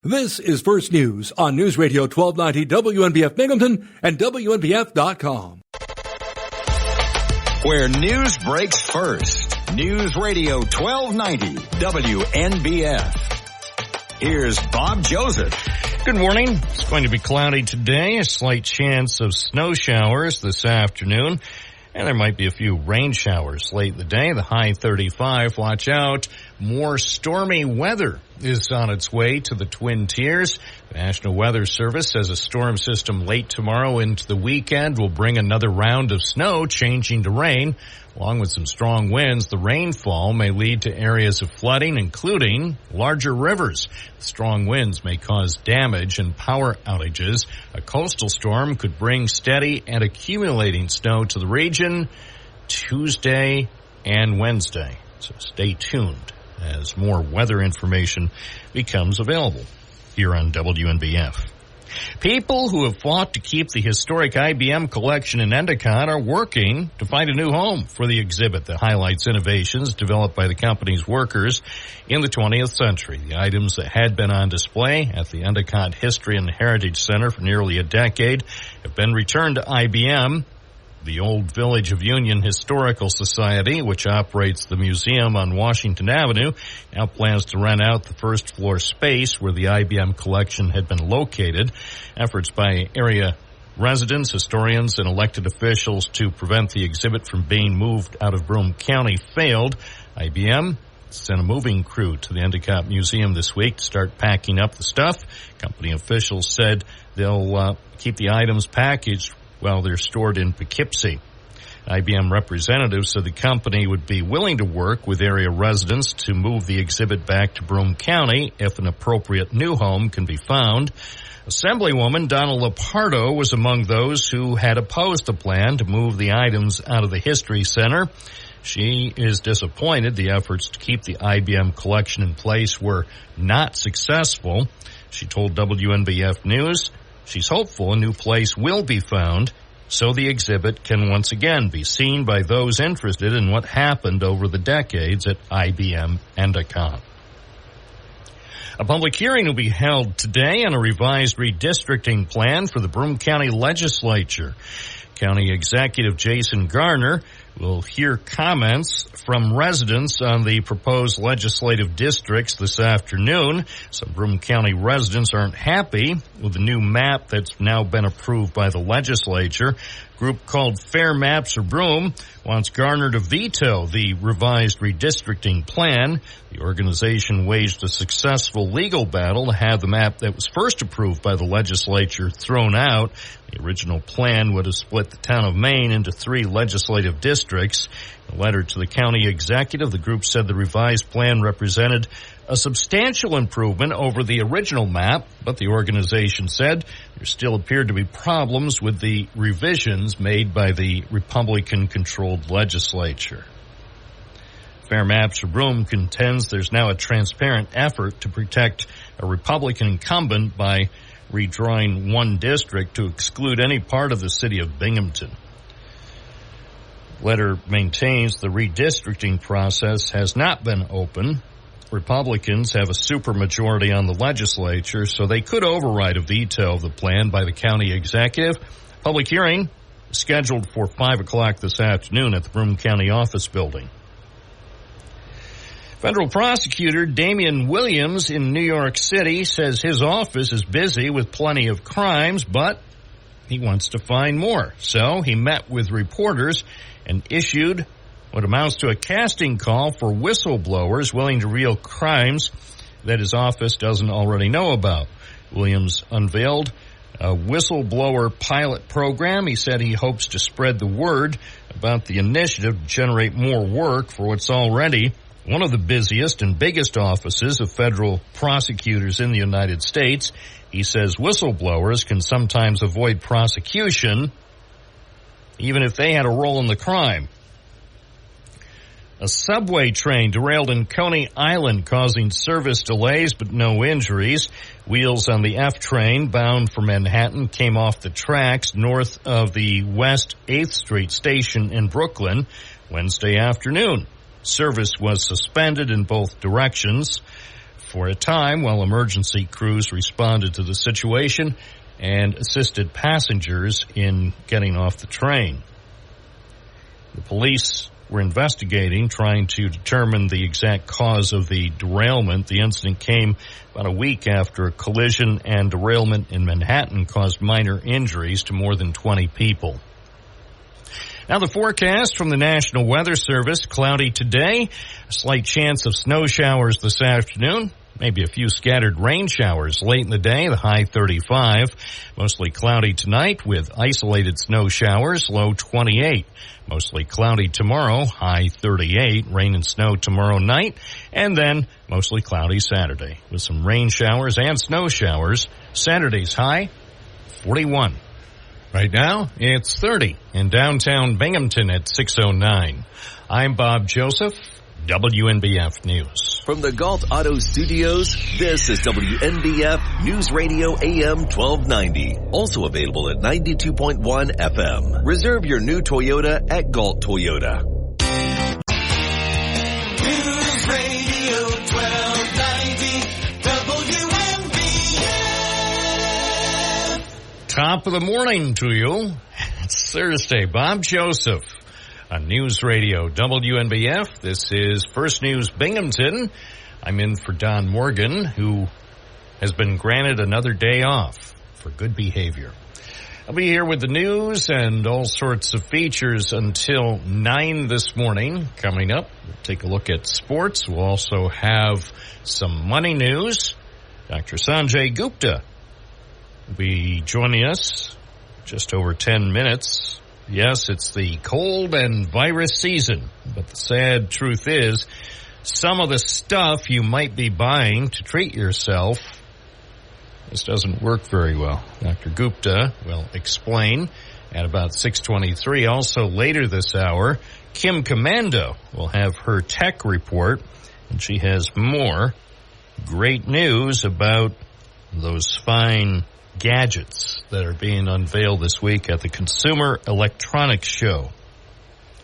This is First News on News Radio 1290 WNBF Binghamton and WNBF.com. Where news breaks first. News Radio 1290 WNBF. Here's Bob Joseph. Good morning. It's going to be cloudy today. A slight chance of snow showers this afternoon. And there might be a few rain showers late in the day. The high 35. Watch out. More stormy weather is on its way to the Twin Tiers. The National Weather Service says a storm system late tomorrow into the weekend will bring another round of snow changing to rain. Along with some strong winds, the rainfall may lead to areas of flooding, including larger rivers. Strong winds may cause damage and power outages. A coastal storm could bring steady and accumulating snow to the region Tuesday and Wednesday. So stay tuned as more weather information becomes available here on WNBF. People who have fought to keep the historic IBM collection in Endicott are working to find a new home for the exhibit that highlights innovations developed by the company's workers in the 20th century. The items that had been on display at the Endicott History and Heritage Center for nearly a decade have been returned to IBM. The Old Village of Union Historical Society, which operates the museum on Washington Avenue, now plans to rent out the first floor space where the IBM collection had been located. Efforts by area residents, historians, and elected officials to prevent the exhibit from being moved out of Broome County failed. IBM sent a moving crew to the Endicott Museum this week to start packing up the stuff. Company officials said they'll keep the items packaged while they're stored in Poughkeepsie. IBM representatives said the company would be willing to work with area residents to move the exhibit back to Broome County if an appropriate new home can be found. Assemblywoman Donna Lepardo was among those who had opposed the plan to move the items out of the History Center. She is disappointed the efforts to keep the IBM collection in place were not successful. She told WNBF News she's hopeful a new place will be found so the exhibit can once again be seen by those interested in what happened over the decades at IBM Endicott. A public hearing will be held today on a revised redistricting plan for the Broome County Legislature. County Executive Jason Garner will hear comments from residents on the proposed legislative districts this afternoon. Some Broome County residents aren't happy with the new map that's now been approved by the legislature. A group called Fair Maps for Broome wants Garner to veto the revised redistricting plan. The organization waged a successful legal battle to have the map that was first approved by the legislature thrown out. The original plan would have split the town of Maine into 3 legislative districts. In a letter to the county executive, the group said the revised plan represented a substantial improvement over the original map, but the organization said there still appeared to be problems with the revisions made by the Republican-controlled legislature. Fair Maps for Broome contends there's now a transparent effort to protect a Republican incumbent by redrawing one district to exclude any part of the city of Binghamton. Letter maintains the redistricting process has not been open. Republicans have a supermajority on the legislature, so they could override a veto of the plan by the county executive. Public hearing is scheduled for 5 o'clock this afternoon at the Broome County Office Building. Federal prosecutor Damian Williams in New York City says his office is busy with plenty of crimes, but he wants to find more. So he met with reporters and issued what amounts to a casting call for whistleblowers willing to reveal crimes that his office doesn't already know about. Williams unveiled a whistleblower pilot program. He said he hopes to spread the word about the initiative to generate more work for what's already one of the busiest and biggest offices of federal prosecutors in the United States. He says whistleblowers can sometimes avoid prosecution even if they had a role in the crime. A subway train derailed in Coney Island, causing service delays but no injuries. Wheels on the F train bound for Manhattan came off the tracks north of the West 8th Street station in Brooklyn Wednesday afternoon. Service was suspended in both directions. for a time while emergency crews responded to the situation and assisted passengers in getting off the train. The police were investigating, trying to determine the exact cause of the derailment. The incident came about a week after a collision and derailment in Manhattan caused minor injuries to more than 20 people. Now the forecast from the National Weather Service, cloudy today, a slight chance of snow showers this afternoon, maybe a few scattered rain showers late in the day, the high 35. Mostly cloudy tonight with isolated snow showers, low 28. Mostly cloudy tomorrow, high 38. Rain and snow tomorrow night, and then mostly cloudy Saturday with some rain showers and snow showers. Saturday's high, 41. Right now, it's 30 in downtown Binghamton at 6:09. I'm Bob Joseph, WNBF News. From the Galt Auto Studios, this is WNBF News Radio AM 1290. Also available at 92.1 FM. Reserve your new Toyota at Galt Toyota. News Radio 1290 WNBF. Top of the morning to you. It's Thursday. Bob Joseph on News Radio WNBF. This is First News Binghamton. I'm in for Don Morgan, who has been granted another day off for good behavior. I'll be here with the news and all sorts of features until 9 this morning. Coming up, we'll take a look at sports. We'll also have some money news. Dr. Sanjay Gupta will be joining us just over 10 minutes. Yes, it's the cold and virus season, but the sad truth is some of the stuff you might be buying to treat yourself, this doesn't work very well. Dr. Gupta will explain at about 6:23. Also later this hour, Kim Commando will have her tech report, and she has more great news about those fine gadgets that are being unveiled this week at the Consumer Electronics Show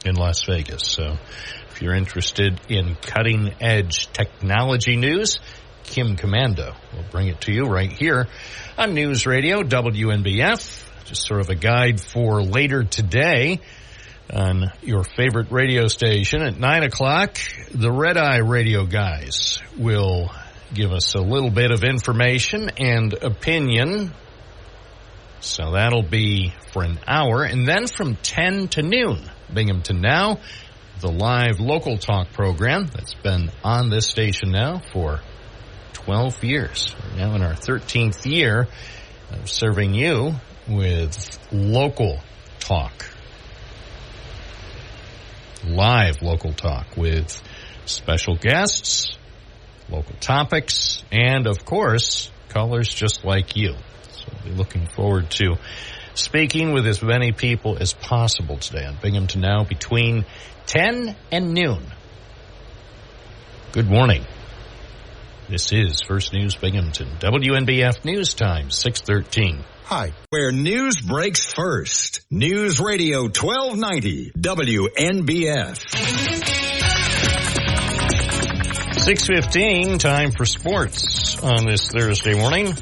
in Las Vegas. So if you're interested in cutting-edge technology news, Kim Commando will bring it to you right here on News Radio WNBF. Just sort of a guide for later today on your favorite radio station. At 9 o'clock, the Red Eye Radio guys will give us a little bit of information and opinion. So that'll be for an hour. And then from 10 to noon, Binghamton Now, the live local talk program that's been on this station now for 12 years. We're now in our 13th year of serving you with local talk. Live local talk with special guests, local topics, and, of course, callers just like you. So we'll be looking forward to speaking with as many people as possible today on Binghamton Now between 10 and noon. Good morning. This is First News Binghamton. WNBF News Time, 6:13. Hi. Where news breaks first. News Radio 1290 WNBF. 6:15, time for sports on this Thursday morning.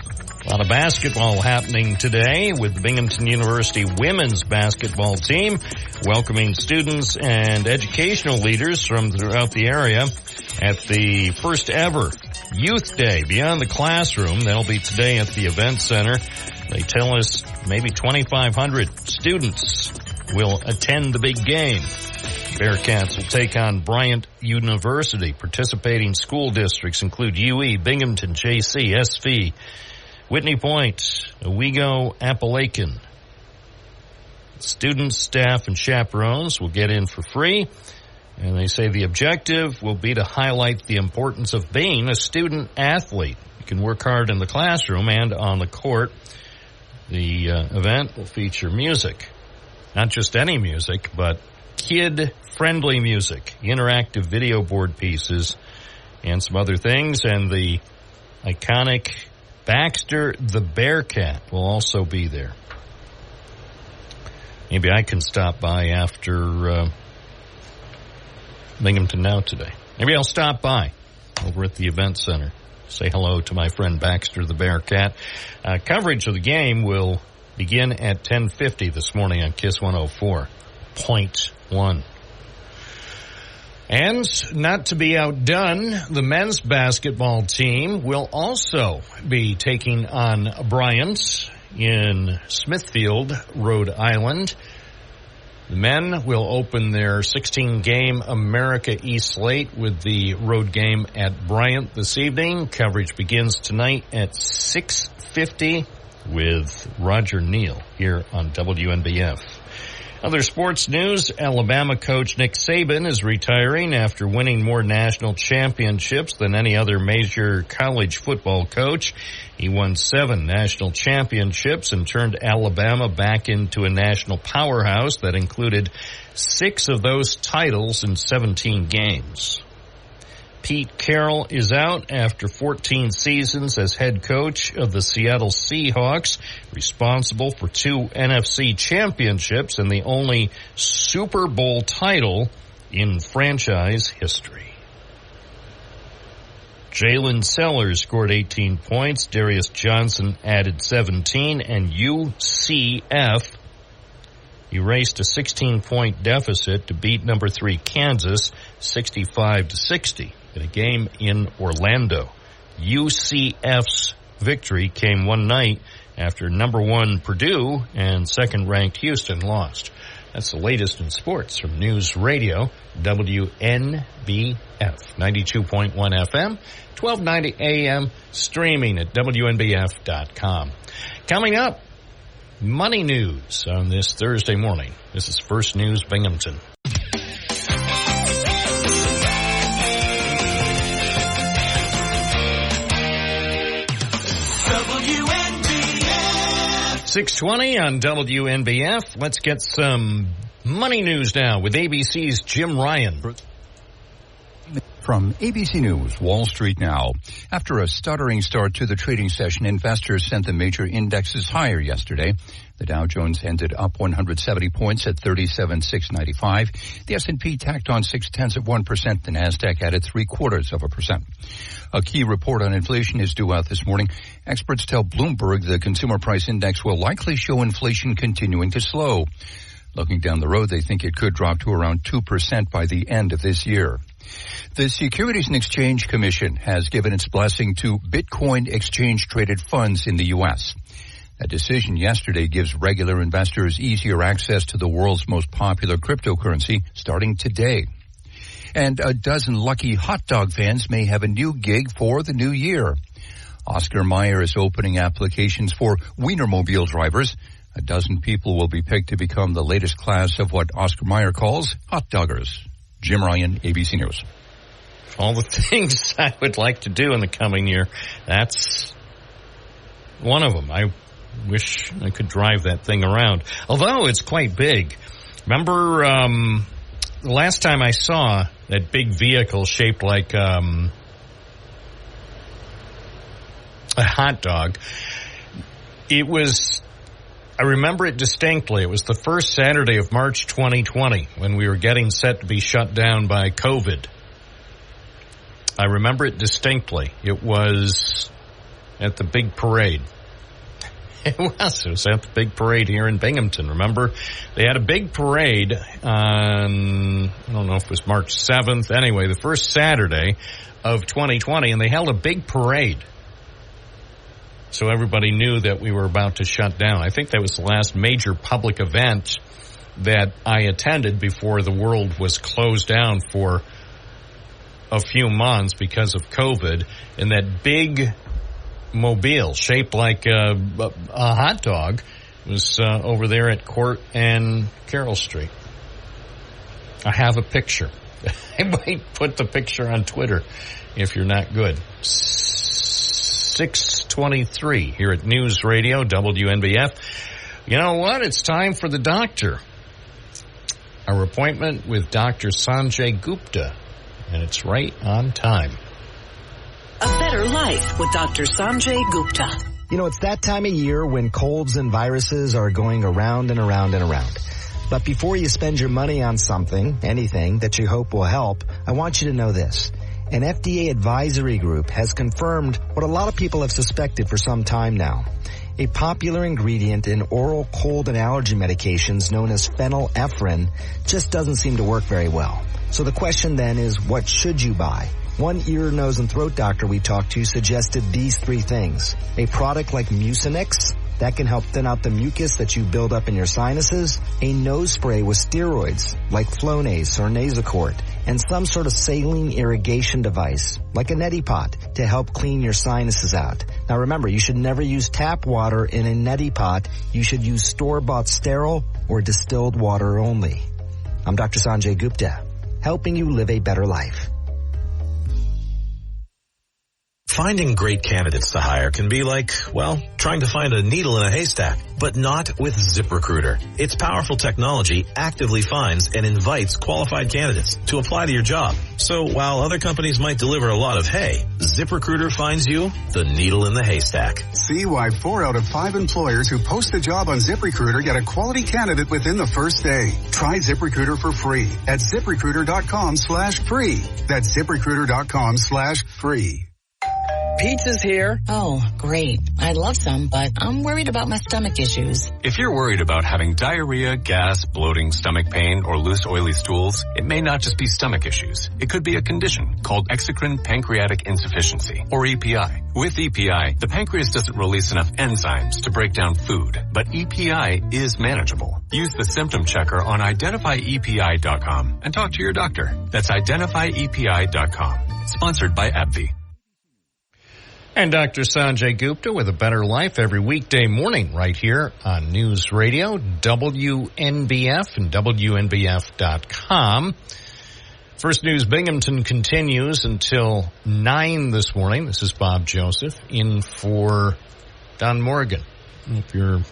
A lot of basketball happening today with the Binghamton University women's basketball team welcoming students and educational leaders from throughout the area at the first ever Youth Day Beyond the Classroom. That'll be today at the Event Center. They tell us maybe 2,500 students will attend the big game. Bearcats will take on Bryant University. Participating school districts include UE, Binghamton, JC, SV, Whitney Point, Owego, Appalachian. Students, staff, and chaperones will get in for free. And they say the objective will be to highlight the importance of being a student athlete. You can work hard in the classroom and on the court. The event will feature music. Not just any music, but kid-friendly music, interactive video board pieces, and some other things. And the iconic Baxter the Bearcat will also be there. Maybe I can stop by after Binghamton Now today. Maybe I'll stop by over at the Event Center, say hello to my friend Baxter the Bearcat. Coverage of the game will begin at 10:50 this morning on KISS 104.1. And not to be outdone, the men's basketball team will also be taking on Bryant in Smithfield, Rhode Island. The men will open their 16-game America East slate with the road game at Bryant this evening. Coverage begins tonight at 6:50 with Roger Neal here on WNBF. Other sports news, Alabama coach Nick Saban is retiring after winning more national championships than any other major college football coach. He won 7 national championships and turned Alabama back into a national powerhouse that included 6 of those titles in 17 games. Pete Carroll is out after 14 seasons as head coach of the Seattle Seahawks, responsible for 2 NFC championships and the only Super Bowl title in franchise history. Jalen Sellers scored 18 points, Darius Johnson added 17, and UCF erased a 16-point deficit to beat number 3 Kansas 65-60 in a game in Orlando. UCF's victory came one night after number 1 Purdue and second-ranked Houston lost. That's the latest in sports from News Radio WNBF 92.1 FM, 1290 AM, streaming at WNBF.com. Coming up, money news on this Thursday morning. This is First News Binghamton. WNBF. 6:20 on WNBF. Let's get some money news now with ABC's Jim Ryan. From ABC News, Wall Street now. After a stuttering start to the trading session, investors sent the major indexes higher yesterday. The Dow Jones ended up 170 points at 37,695. The S&P tacked on 0.6%. The Nasdaq added 0.75%. A key report on inflation is due out this morning. Experts tell Bloomberg the consumer price index will likely show inflation continuing to slow. Looking down the road, they think it could drop to around 2% by the end of this year. The Securities and Exchange Commission has given its blessing to Bitcoin exchange-traded funds in the U.S. That decision yesterday gives regular investors easier access to the world's most popular cryptocurrency starting today. And a dozen lucky hot dog fans may have a new gig for the new year. Oscar Mayer is opening applications for Wienermobile drivers. A dozen people will be picked to become the latest class of what Oscar Mayer calls hot doggers. Jim Ryan, ABC News. All the things I would like to do in the coming year, that's one of them. I wish I could drive that thing around, although it's quite big. Remember the last time I saw that big vehicle shaped like a hot dog, I remember it distinctly. It was the first Saturday of March 2020 when we were getting set to be shut down by COVID. I remember it distinctly. It was at the big parade. It was at the big parade here in Binghamton. Remember? They had a big parade on, I don't know if it was March 7th. Anyway, the first Saturday of 2020, and they held a big parade. So everybody knew that we were about to shut down. I think that was the last major public event that I attended before the world was closed down for a few months because of COVID. And that big mobile shaped like a hot dog was over there at Court and Carroll Street. I have a picture. I might put the picture on Twitter if you're not good. 6:23 here at News Radio WNBF. You know what? It's time for the doctor. Our appointment with Dr. Sanjay Gupta, and it's right on time. A better life with Dr. Sanjay Gupta. You know, it's that time of year when colds and viruses are going around and around and around. But before you spend your money on something, anything that you hope will help, I want you to know this. An FDA advisory group has confirmed what a lot of people have suspected for some time now. A popular ingredient in oral cold and allergy medications known as phenylephrine just doesn't seem to work very well. So the question then is, what should you buy? One ear, nose, and throat doctor we talked to suggested these three things. A product like Mucinex that can help thin out the mucus that you build up in your sinuses, a nose spray with steroids like Flonase or Nasacort, and some sort of saline irrigation device like a neti pot to help clean your sinuses out. Now remember, you should never use tap water in a neti pot. You should use store-bought sterile or distilled water only. I'm Dr. Sanjay Gupta, helping you live a better life. Finding great candidates to hire can be like, well, trying to find a needle in a haystack, but not with ZipRecruiter. Its powerful technology actively finds and invites qualified candidates to apply to your job. So while other companies might deliver a lot of hay, ZipRecruiter finds you the needle in the haystack. See why 4 out of 5 employers who post a job on ZipRecruiter get a quality candidate within the first day. Try ZipRecruiter for free at ZipRecruiter.com/free. That's ZipRecruiter.com/free. Pizza's here. Oh, great. I'd love some, but I'm worried about my stomach issues. If you're worried about having diarrhea, gas, bloating, stomach pain, or loose oily stools, it may not just be stomach issues. It could be a condition called exocrine pancreatic insufficiency, or EPI. With EPI, the pancreas doesn't release enough enzymes to break down food, but EPI is manageable. Use the symptom checker on identifyepi.com and talk to your doctor. That's identifyepi.com. Sponsored by AbbVie. And Dr. Sanjay Gupta with A Better Life every weekday morning right here on News Radio, WNBF and WNBF.com. First News Binghamton continues until 9 this morning. This is Bob Joseph in for Don Morgan. If your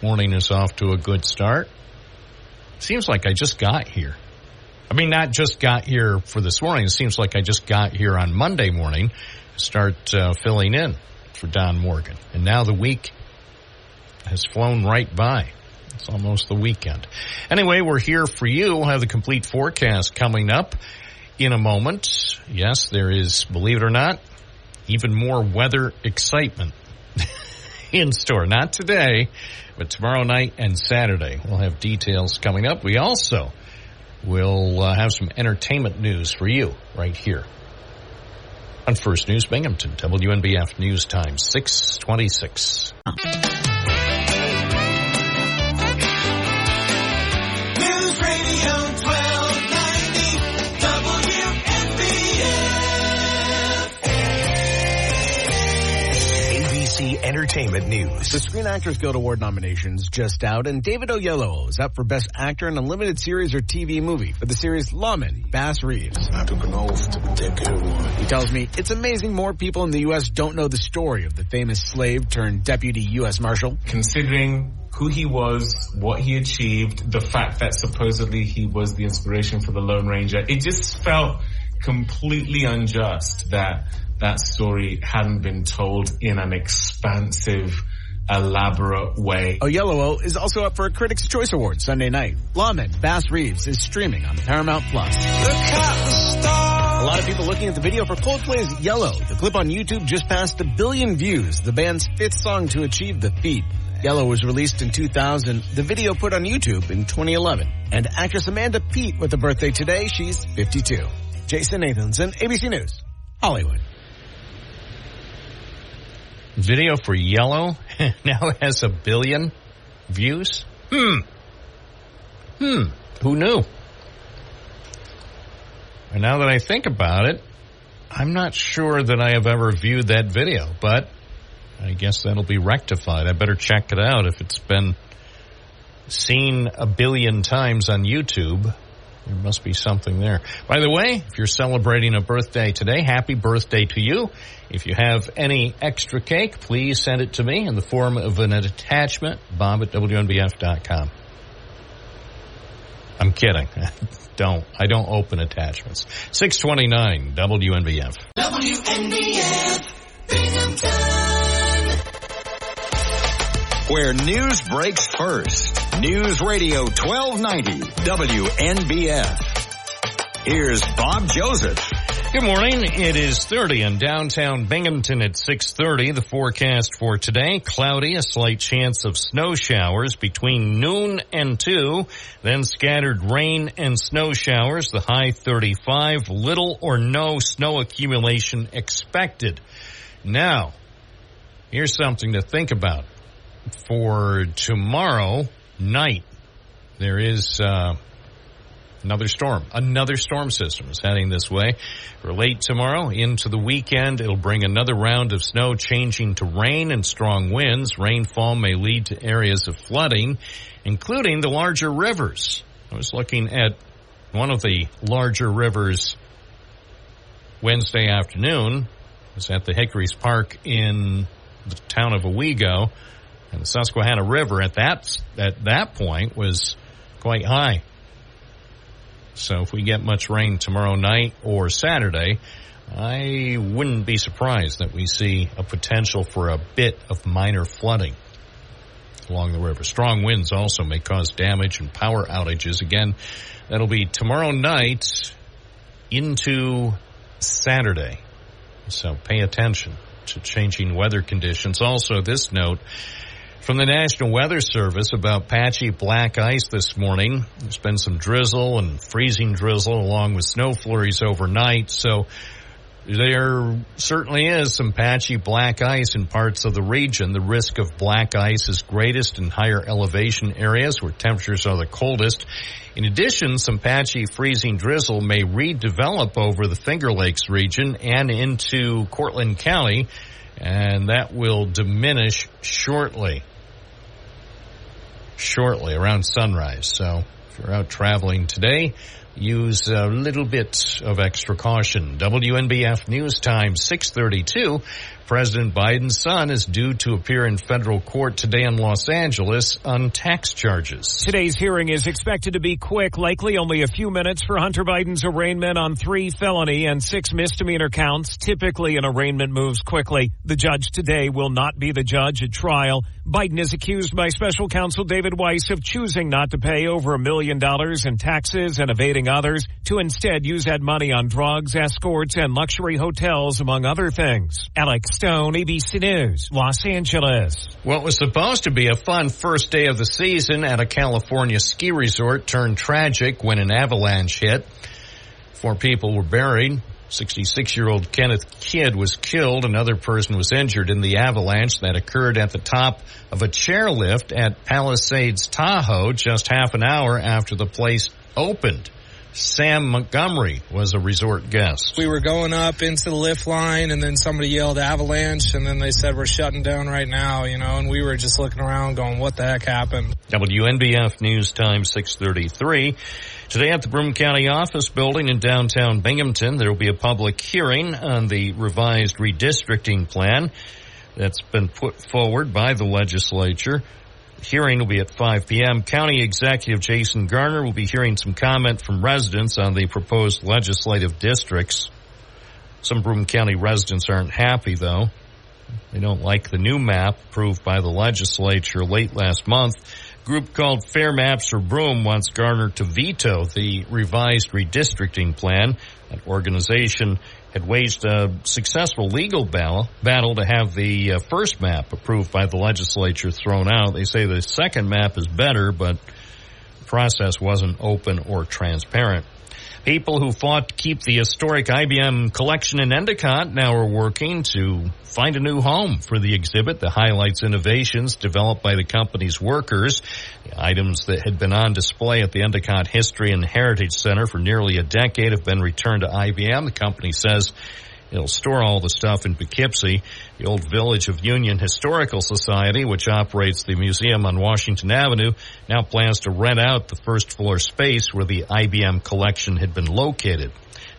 morning is off to a good start. Seems like I just got here. I mean, not just got here for this morning. It seems like I just got here on Monday morning. Start filling in for Don Morgan. And now the week has flown right by. It's almost the weekend. Anyway, we're here for you. We'll have the complete forecast coming up in a moment. Yes, there is, believe it or not, even more weather excitement in store. Not today, but tomorrow night and Saturday. We'll have details coming up. We also will have some entertainment news for you right here on First News Binghamton, WNBF News Time, 6:26. News Radio 1290, WNBF. ABC Entertainment News. The Screen Actors Guild Award nominations just out, and David Oyelowo is up for Best Actor in a Limited Series or TV Movie for the series Lawman, Bass Reeves. I took an oath to protect everyone. He tells me it's amazing more people in the U.S. don't know the story of the famous slave turned deputy U.S. Marshal. Considering who he was, what he achieved, the fact that supposedly he was the inspiration for the Lone Ranger, it just felt completely unjust that that story hadn't been told in an expansive, elaborate way. Oyelowo is also up for a Critics' Choice Award Sunday night. Lawman, Bass Reeves is streaming on Paramount+. Look at the stars. A lot of people looking at the video for Coldplay's Yellow. The clip on YouTube just passed 1 billion views, the band's 5th song to achieve the feat. Yellow was released in 2000. The video put on YouTube in 2011. And actress Amanda Peet with a birthday today. She's 52. Jason Nathanson, ABC News, Hollywood. Video for Yellow now has 1 billion views. Who knew? And now that I think about it, I'm not sure that I have ever viewed that video, but I guess that'll be rectified. I better check it out. If it's been seen 1 billion times on YouTube, there must be something there. By the way, if you're celebrating a birthday today, happy birthday to you. If you have any extra cake, please send it to me in the form of an attachment, bob@WNBF.com. I'm kidding. I don't open attachments. 629 WNBF. WNBF Binghamton. Where news breaks first. News Radio 1290 WNBF. Here's Bob Joseph. Good morning. It is 30 in downtown Binghamton at 6:30. The forecast for today, cloudy, a slight chance of snow showers between noon and 2, then scattered rain and snow showers, the high 35, little or no snow accumulation expected. Now, here's something to think about. For tomorrow night, there is another storm system is heading this way. For late tomorrow into the weekend, it'll bring another round of snow changing to rain and strong winds. Rainfall may lead to areas of flooding, including the larger rivers. I was looking at one of the larger rivers Wednesday afternoon. It was at the Hickory's Park in the town of Owego. And the Susquehanna River at that point was quite high. So if we get much rain tomorrow night or Saturday, I wouldn't be surprised that we see a potential for a bit of minor flooding along the river. Strong winds also may cause damage and power outages. Again, that'll be tomorrow night into Saturday. So pay attention to changing weather conditions. Also, this note from the National Weather Service about patchy black ice this morning. There's been some drizzle and freezing drizzle along with snow flurries overnight. So there certainly is some patchy black ice in parts of the region. The risk of black ice is greatest in higher elevation areas where temperatures are the coldest. In addition, some patchy freezing drizzle may redevelop over the Finger Lakes region and into Cortland County, and that will diminish shortly around sunrise. So if you're out traveling today, use a little bit of extra caution. WNBF News Time 6:32. President Biden's son is due to appear in federal court today in Los Angeles on tax charges. Today's hearing is expected to be quick, likely only a few minutes for Hunter Biden's arraignment on 3 felony and 6 misdemeanor counts. Typically, an arraignment moves quickly. The judge today will not be the judge at trial. Biden is accused by special counsel David Weiss of choosing not to pay over $1 million in taxes and evading others to instead use that money on drugs, escorts, and luxury hotels, among other things. Alex Stone, ABC News, Los Angeles. What was supposed to be a fun first day of the season at a California ski resort turned tragic when an avalanche hit. 4 people were buried. 66-year-old Kenneth Kidd was killed. Another person was injured in the avalanche that occurred at the top of a chairlift at Palisades Tahoe just half an hour after the place opened. Sam Montgomery was a resort guest. We were going up into the lift line, and then somebody yelled avalanche, and then they said we're shutting down right now, and we were just looking around going, what the heck happened? WNBF News Time 6:33. Today at the Broome County Office Building in downtown Binghamton, there will be a public hearing on the revised redistricting plan that's been put forward by the legislature. Hearing will be at 5 p.m. County Executive Jason Garner will be hearing some comment from residents on the proposed legislative districts. Some Broome County residents aren't happy, though. They don't like the new map approved by the legislature late last month. A group called Fair Maps for Broome wants Garner to veto the revised redistricting plan. That organization had waged a successful legal battle to have the first map approved by the legislature thrown out. They say the second map is better, but the process wasn't open or transparent. People who fought to keep the historic IBM collection in Endicott now are working to find a new home for the exhibit that highlights innovations developed by the company's workers. The items that had been on display at the Endicott History and Heritage Center for nearly a decade have been returned to IBM. The company says it'll store all the stuff in Poughkeepsie. The old Village of Union Historical Society, which operates the museum on Washington Avenue, now plans to rent out the first floor space where the IBM collection had been located.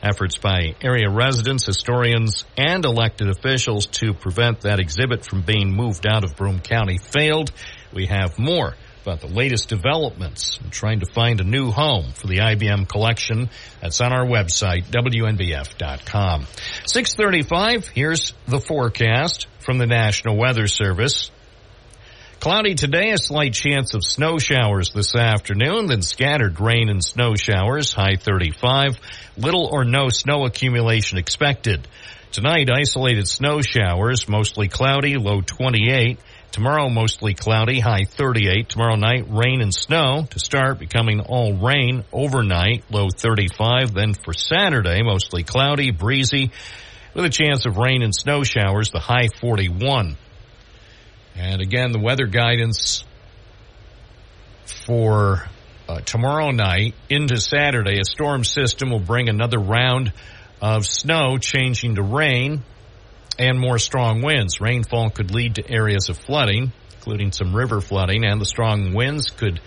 Efforts by area residents, historians, and elected officials to prevent that exhibit from being moved out of Broome County failed. We have more about the latest developments in trying to find a new home for the IBM collection. That's on our website, WNBF.com. 6:35, here's the forecast from the National Weather Service. Cloudy today, a slight chance of snow showers this afternoon, then scattered rain and snow showers, high 35. Little or no snow accumulation expected. Tonight, isolated snow showers, mostly cloudy, low 28. Tomorrow, mostly cloudy, high 38. Tomorrow night, rain and snow to start, becoming all rain overnight, low 35. Then for Saturday, mostly cloudy, breezy, with a chance of rain and snow showers, the high 41. And again, the weather guidance for tomorrow night into Saturday, a storm system will bring another round of snow changing to rain and more strong winds. Rainfall could lead to areas of flooding, including some river flooding, and the strong winds could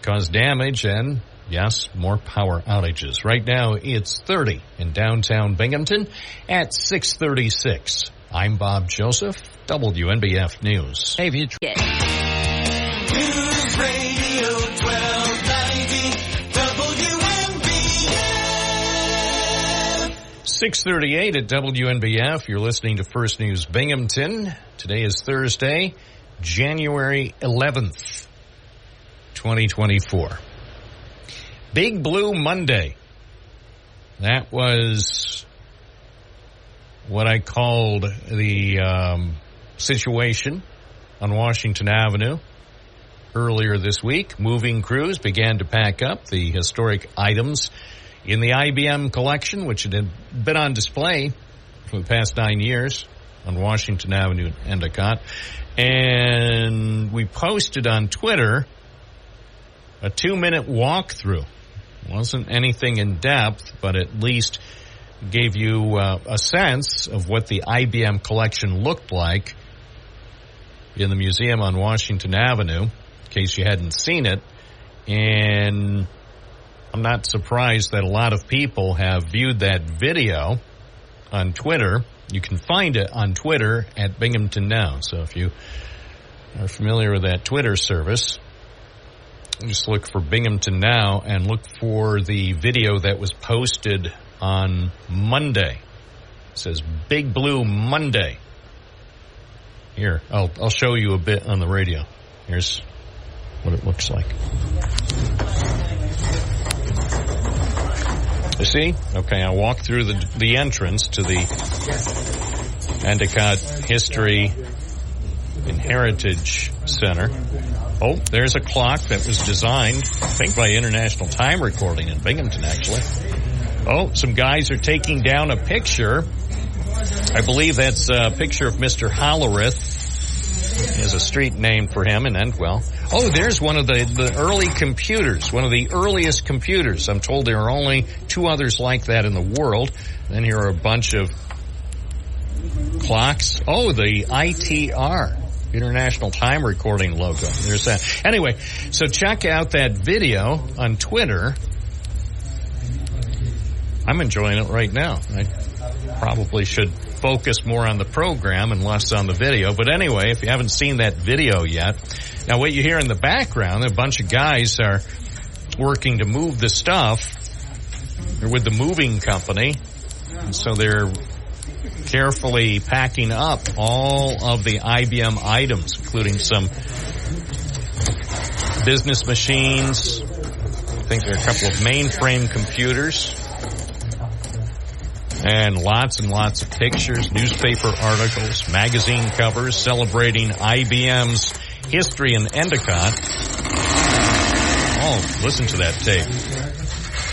cause damage and, yes, more power outages. Right now, it's 30 in downtown Binghamton at 6:36. I'm Bob Joseph, WNBF News. Hey, News Radio 1290 WNBF. 6:38 at WNBF. You're listening to First News Binghamton. Today is Thursday, January 11th, 2024. Big Blue Monday. That was what I called the situation on Washington Avenue earlier this week. Moving crews began to pack up the historic items in the IBM collection, which had been on display for the past 9 years on Washington Avenue in Endicott. And we posted on Twitter a 2-minute walkthrough. It wasn't anything in depth, but at least gave you a sense of what the IBM collection looked like in the museum on Washington Avenue, in case you hadn't seen it. And I'm not surprised that a lot of people have viewed that video on Twitter. You can find it on Twitter at Binghamton Now. So if you are familiar with that Twitter service, just look for Binghamton Now and look for the video that was posted on Monday. It says Big Blue Monday. Here, I'll show you a bit on the radio. Here's what it looks like. You see? Okay, I'll walk through the entrance to the Endicott History and Heritage Center. Oh, there's a clock that was designed, I think, by International Time Recording in Binghamton, actually. Oh, some guys are taking down a picture. I believe that's a picture of Mr. Hollerith. There's a street name for him in Endwell. Oh, there's one of the early computers, one of the earliest computers. I'm told there are only 2 others like that in the world. Then here are a bunch of clocks. Oh, the ITR, International Time Recording logo. There's that. Anyway, so check out that video on Twitter. I'm enjoying it right now. I probably should focus more on the program and less on the video. But anyway, if you haven't seen that video yet, now what you hear in the background, a bunch of guys are working to move the stuff. They're with the moving company. And so they're carefully packing up all of the IBM items, including some business machines. I think there are a couple of mainframe computers. And lots of pictures, newspaper articles, magazine covers celebrating IBM's history in Endicott. Oh, listen to that tape.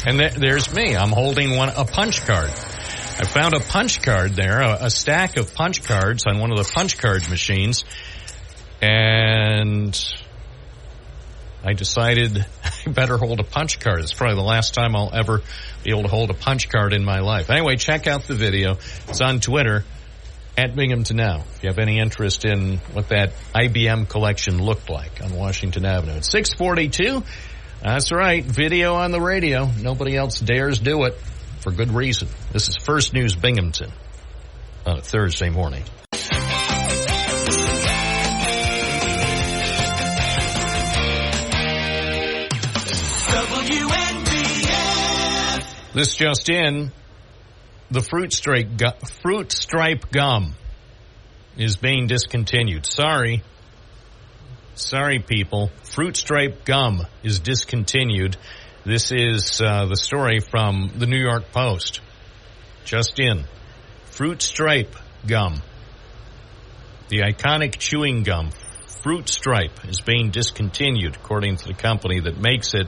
And there's me. I'm holding a punch card. I found a punch card there, a stack of punch cards on one of the punch card machines. And I decided I better hold a punch card. It's probably the last time I'll ever be able to hold a punch card in my life. Anyway, check out the video. It's on Twitter at Binghamton Now. If you have any interest in what that IBM collection looked like on Washington Avenue. It's 6:42. That's right. Video on the radio. Nobody else dares do it for good reason. This is First News Binghamton on a Thursday morning. This just in, the fruit stripe gum is being discontinued. Sorry, Sorry, people. Fruit Stripe gum is discontinued. This is the story from the New York Post. Just in. Fruit Stripe gum. The iconic chewing gum, Fruit Stripe, is being discontinued, according to the company that makes it.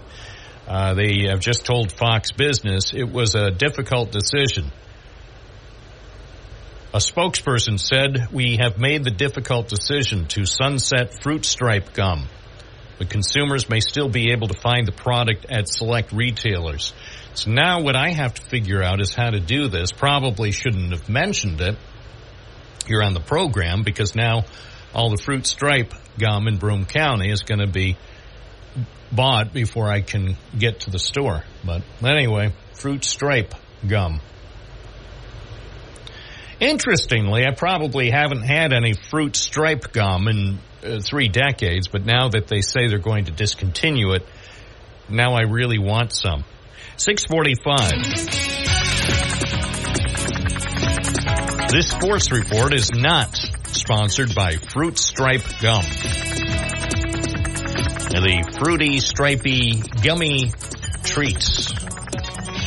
They have just told Fox Business it was a difficult decision. A spokesperson said, "We have made the difficult decision to sunset Fruit Stripe gum. But consumers may still be able to find the product at select retailers." So now what I have to figure out is how to do this. Probably shouldn't have mentioned it here on the program, because now all the Fruit Stripe gum in Broome County is going to be bought before I can get to the store. But anyway, Fruit Stripe gum. Interestingly, I probably haven't had any Fruit Stripe gum in 3 decades, but now that they say they're going to discontinue it, now I really want some. 6:45. This sports report is not sponsored by Fruit Stripe gum. The fruity, stripy, gummy treats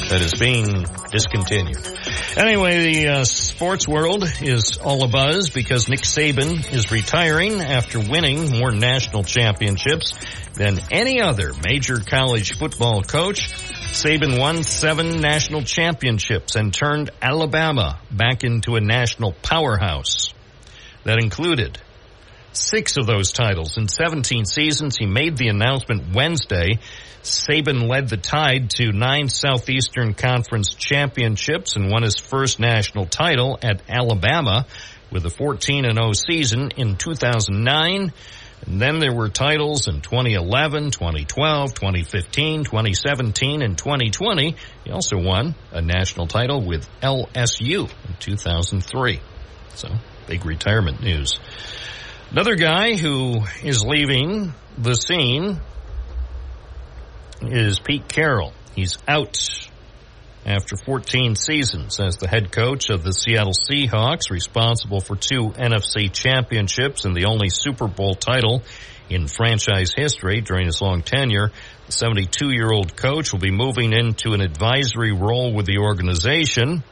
that is being discontinued. Anyway, the sports world is all abuzz because Nick Saban is retiring after winning more national championships than any other major college football coach. Saban won 7 national championships and turned Alabama back into a national powerhouse. That included 6 of those titles in 17 seasons. He made the announcement Wednesday. Saban led the Tide to 9 Southeastern Conference championships and won his first national title at Alabama with a 14-0 season in 2009. And then there were titles in 2011, 2012, 2015, 2017, and 2020. He also won a national title with LSU in 2003. So, big retirement news. Another guy who is leaving the scene is Pete Carroll. He's out after 14 seasons as the head coach of the Seattle Seahawks, responsible for 2 NFC championships and the only Super Bowl title in franchise history during his long tenure. The 72-year-old coach will be moving into an advisory role with the organization.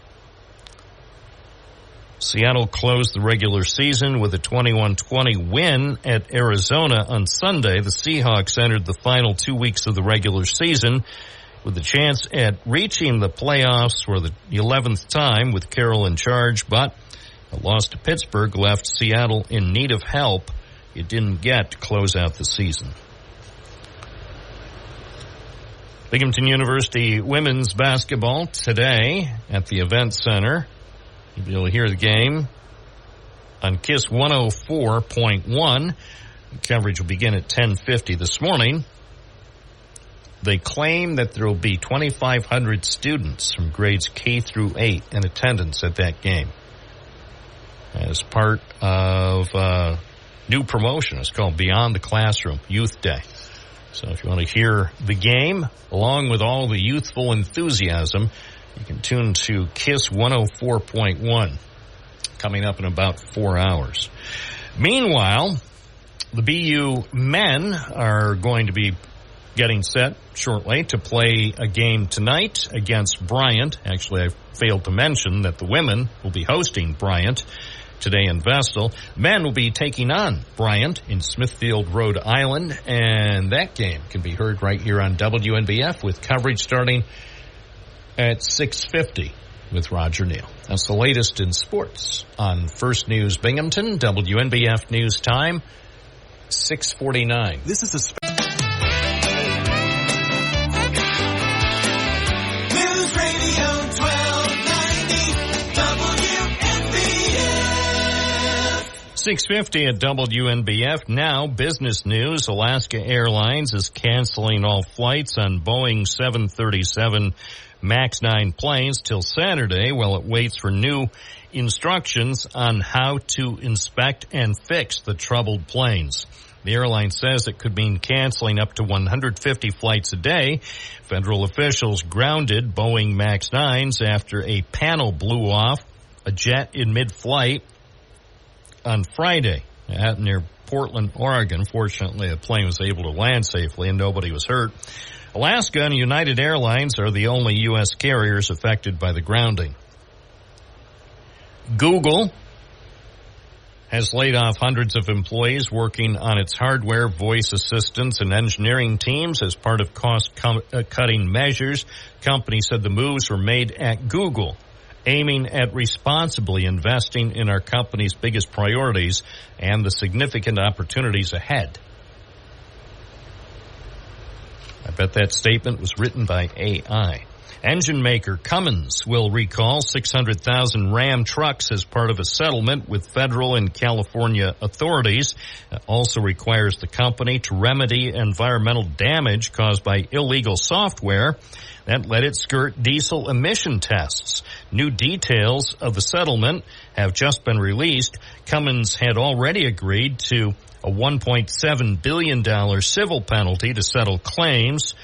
Seattle closed the regular season with a 21-20 win at Arizona on Sunday. The Seahawks entered the final 2 weeks of the regular season with a chance at reaching the playoffs for the 11th time with Carroll in charge, but a loss to Pittsburgh left Seattle in need of help it didn't get to close out the season. Binghamton University women's basketball today at the Event Center. You'll hear the game on KISS 104.1. Coverage will begin at 10:50 this morning. They claim that there will be 2,500 students from grades K through 8 in attendance at that game as part of a new promotion. It's called Beyond the Classroom Youth Day. So if you want to hear the game along with all the youthful enthusiasm, you can tune to KISS 104.1 coming up in about 4 hours. Meanwhile, the BU men are going to be getting set shortly to play a game tonight against Bryant. Actually, I failed to mention that the women will be hosting Bryant today in Vestal. Men will be taking on Bryant in Smithfield, Rhode Island, and that game can be heard right here on WNBF with coverage starting at 6:50 with Roger Neal. That's the latest in sports on First News Binghamton, WNBF News Time, 6:49. This is a News Radio 1290 WNBF. 6:50 at WNBF. Now, business news. Alaska Airlines is canceling all flights on Boeing 737 MAX 9 planes till Saturday while it waits for new instructions on how to inspect and fix the troubled planes. The airline says it could mean canceling up to 150 flights a day. Federal officials grounded Boeing MAX 9s after a panel blew off a jet in mid-flight on Friday. near Portland, Oregon. Fortunately, the plane was able to land safely and nobody was hurt. Alaska and United Airlines are the only U.S. carriers affected by the grounding. Google has laid off hundreds of employees working on its hardware, voice assistants, and engineering teams as part of cost-cutting measures. The company said the moves were made at Google, aiming at responsibly investing in our company's biggest priorities and the significant opportunities ahead. I bet that statement was written by AI. Engine maker Cummins will recall 600,000 Ram trucks as part of a settlement with federal and California authorities. It also requires the company to remedy environmental damage caused by illegal software that let it skirt diesel emission tests. New details of the settlement have just been released. Cummins had already agreed to a $1.7 billion civil penalty to settle claims,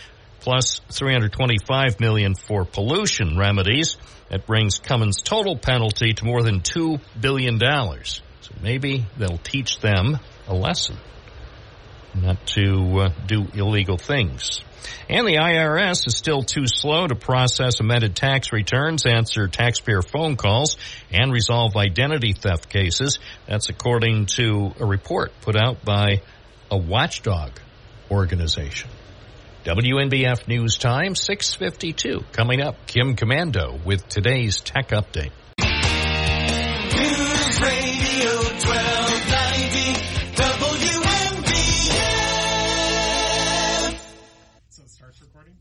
plus $325 million for pollution remedies. That brings Cummins' total penalty to more than $2 billion. So maybe they'll teach them a lesson not to do illegal things. And the IRS is still too slow to process amended tax returns, answer taxpayer phone calls, and resolve identity theft cases. That's according to a report put out by a watchdog organization. WNBF News Time, 6:52. Coming up, Kim Commando with today's tech update. News Radio 1290 WNBF. So it starts recording?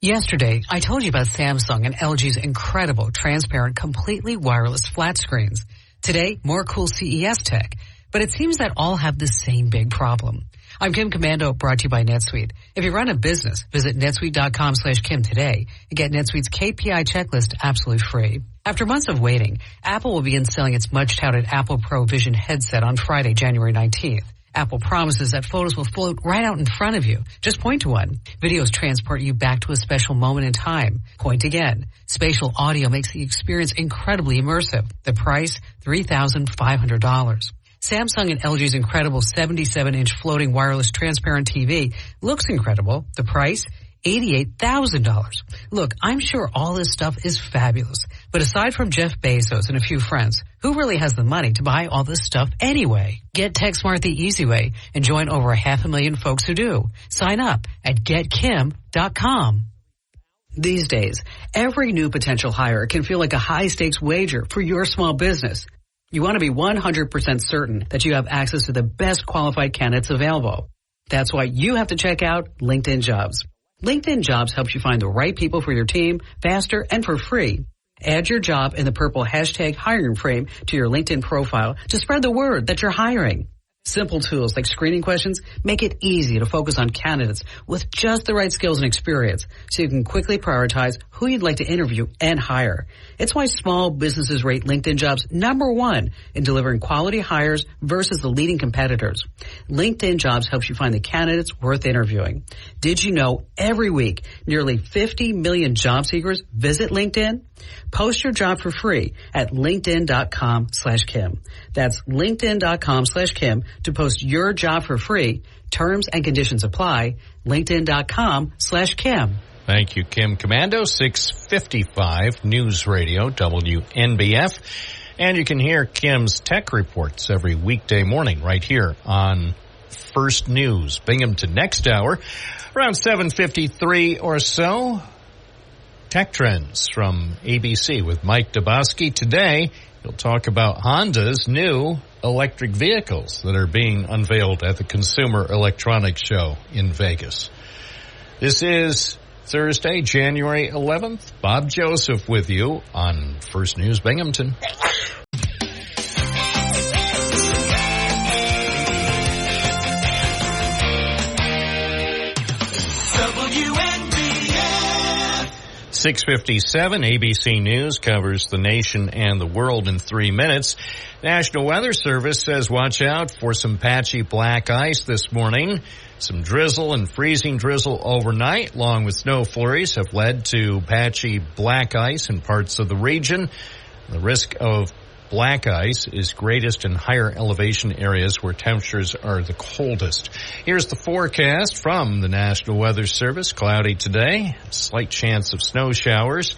Yesterday, I told you about Samsung and LG's incredible, transparent, completely wireless flat screens. Today, more cool CES tech. But it seems that all have the same big problem. I'm Kim Commando, brought to you by NetSuite. If you run a business, visit netsuite.com/Kim today and get NetSuite's KPI checklist absolutely free. After months of waiting, Apple will begin selling its much-touted Apple Pro Vision headset on Friday, January 19th. Apple promises that photos will float right out in front of you. Just point to one. Videos transport you back to a special moment in time. Point again. Spatial audio makes the experience incredibly immersive. The price, $3,500. Samsung and LG's incredible 77-inch floating wireless transparent TV looks incredible. The price, $88,000. Look, I'm sure all this stuff is fabulous, but aside from Jeff Bezos and a few friends, who really has the money to buy all this stuff anyway? Get TechSmart the easy way and join over 500,000 folks who do. Sign up at getkim.com. These days, every new potential hire can feel like a high-stakes wager for your small business. You want to be 100% certain that you have access to the best qualified candidates available. That's why you have to check out LinkedIn Jobs. LinkedIn Jobs helps you find the right people for your team faster and for free. Add your job in the purple hashtag hiring frame to your LinkedIn profile to spread the word that you're hiring. Simple tools like screening questions make it easy to focus on candidates with just the right skills and experience so you can quickly prioritize who you'd like to interview and hire. It's why small businesses rate LinkedIn Jobs #1 in delivering quality hires versus the leading competitors. LinkedIn Jobs helps you find the candidates worth interviewing. Did you know every week nearly 50 million job seekers visit LinkedIn? Post your job for free at linkedin.com/Kim. That's linkedin.com/Kim to post your job for free. Terms and conditions apply. linkedin.com/Kim. Thank you, Kim Commando. 6:55 News Radio WNBF. And you can hear Kim's tech reports every weekday morning right here on First News Binghamton. Next hour, around 7:53 or so, Tech Trends from ABC with Mike Dabowski. Today, he'll talk about Honda's new electric vehicles that are being unveiled at the Consumer Electronics Show in Vegas. This is Thursday, January 11th. Bob Joseph with you on First News Binghamton. WNBF. 6:57, ABC News covers the nation and the world in 3 minutes. National Weather Service says watch out for some patchy black ice this morning. Some drizzle and freezing drizzle overnight, along with snow flurries, have led to patchy black ice in parts of the region. The risk of Black ice is greatest in higher elevation areas where temperatures are the coldest. Here's the forecast from the National Weather Service. Cloudy today, slight chance of snow showers.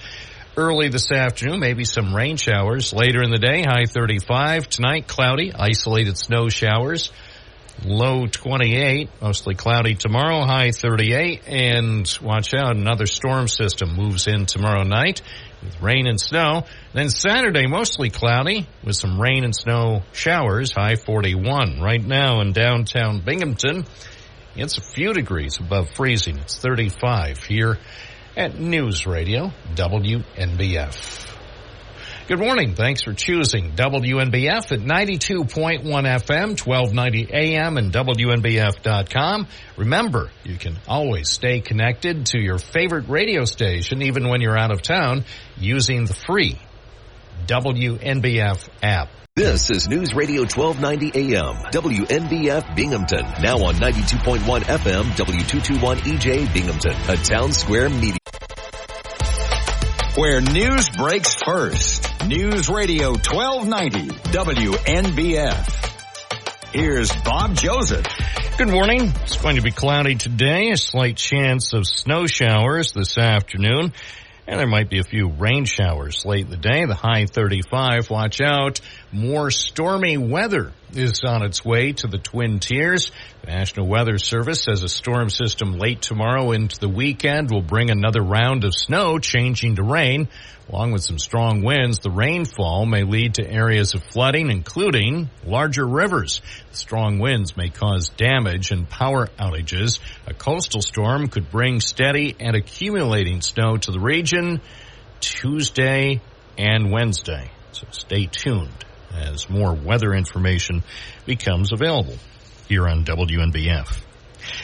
Early this afternoon, maybe some rain showers. Later in the day, high 35. Tonight, cloudy, isolated snow showers. Low 28, mostly cloudy tomorrow, high 38. And watch out, another storm system moves in tomorrow night with rain and snow. Then Saturday, mostly cloudy with some rain and snow showers, high 41. Right now in downtown Binghamton, it's a few degrees above freezing. It's 35 here at News Radio WNBF. Good morning. Thanks for choosing WNBF at 92.1 FM, 1290 AM, and WNBF.com. Remember, you can always stay connected to your favorite radio station, even when you're out of town, using the free WNBF app. This is News Radio 1290 AM, WNBF Binghamton. Now on 92.1 FM, W221 EJ Binghamton, a Town Square media. Where news breaks first. News Radio 1290 WNBF. Here's Bob Joseph. Good morning. It's going to be cloudy today. A slight chance of snow showers this afternoon. And there might be a few rain showers late in the day. The high 35. Watch out. More stormy weather is on its way to the Twin Tiers. The National Weather Service says a storm system late tomorrow into the weekend will bring another round of snow changing to rain. Along with some strong winds, the rainfall may lead to areas of flooding, including larger rivers. The strong winds may cause damage and power outages. A coastal storm could bring steady and accumulating snow to the region Tuesday and Wednesday. So stay tuned as more weather information becomes available here on WNBF.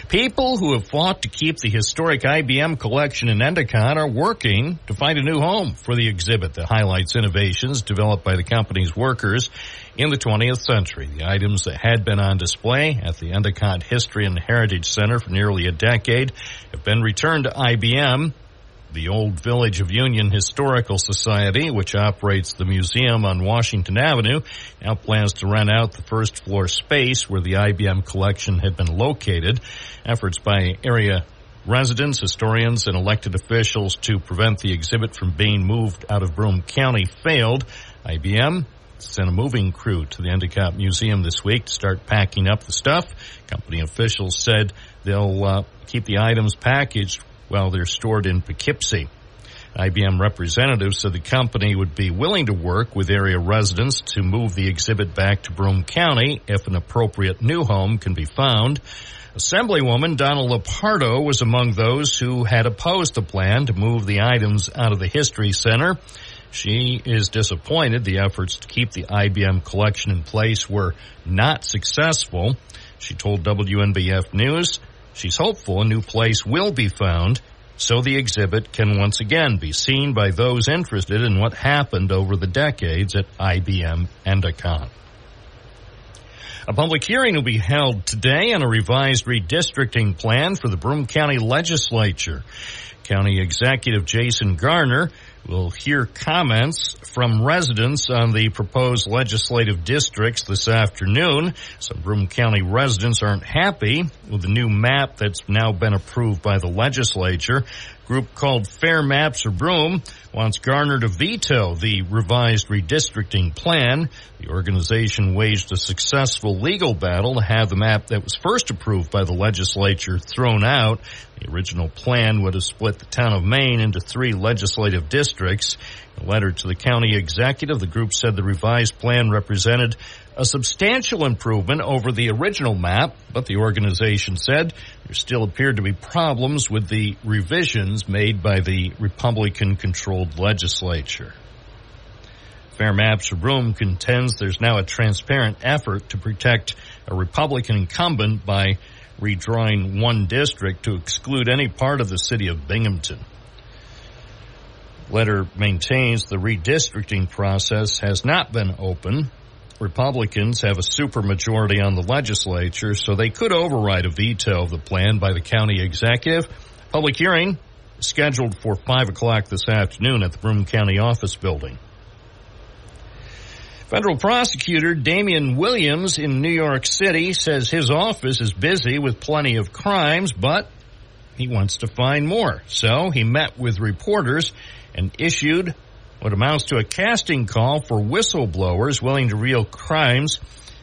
People who have fought to keep the historic IBM collection in Endicott are working to find a new home for the exhibit that highlights innovations developed by the company's workers in the 20th century. The items that had been on display at the Endicott History and Heritage Center for nearly a decade have been returned to IBM. The Old Village of Union Historical Society, which operates the museum on Washington Avenue, now plans to rent out the first floor space where the IBM collection had been located. Efforts by area residents, historians, and elected officials to prevent the exhibit from being moved out of Broome County failed. IBM sent a moving crew to the Endicott Museum this week to start packing up the stuff. Company officials said they'll keep the items packaged while they're stored in Poughkeepsie. IBM representatives said the company would be willing to work with area residents to move the exhibit back to Broome County if an appropriate new home can be found. Assemblywoman Donna Lepardo was among those who had opposed the plan to move the items out of the History Center. She is disappointed the efforts to keep the IBM collection in place were not successful. She told WNBF News she's hopeful a new place will be found so the exhibit can once again be seen by those interested in what happened over the decades at IBM Endicott. A public hearing will be held today on a revised redistricting plan for the Broome County Legislature. County Executive Jason Garner will hear comments from residents on the proposed legislative districts this afternoon. Some Broome County residents aren't happy with the new map that's now been approved by the legislature. A group called Fair Maps for Broome wants Garner to veto the revised redistricting plan. The organization waged a successful legal battle to have the map that was first approved by the legislature thrown out. The original plan would have split the town of Maine into 3 legislative districts. In a letter to the county executive, the group said the revised plan represented a substantial improvement over the original map, but the organization said there still appeared to be problems with the revisions made by the Republican-controlled legislature. Fair Maps for Broome contends there's now a transparent effort to protect a Republican incumbent by redrawing one district to exclude any part of the city of Binghamton. Letter maintains the redistricting process has not been open. Republicans have a supermajority on the legislature, so they could override a veto of the plan by the county executive. Public hearing scheduled for 5 o'clock this afternoon at the Broome County office building. Federal prosecutor Damian Williams in New York City says his office is busy with plenty of crimes, but he wants to find more. So he met with reporters and issued what amounts to a casting call for whistleblowers willing to reveal crimes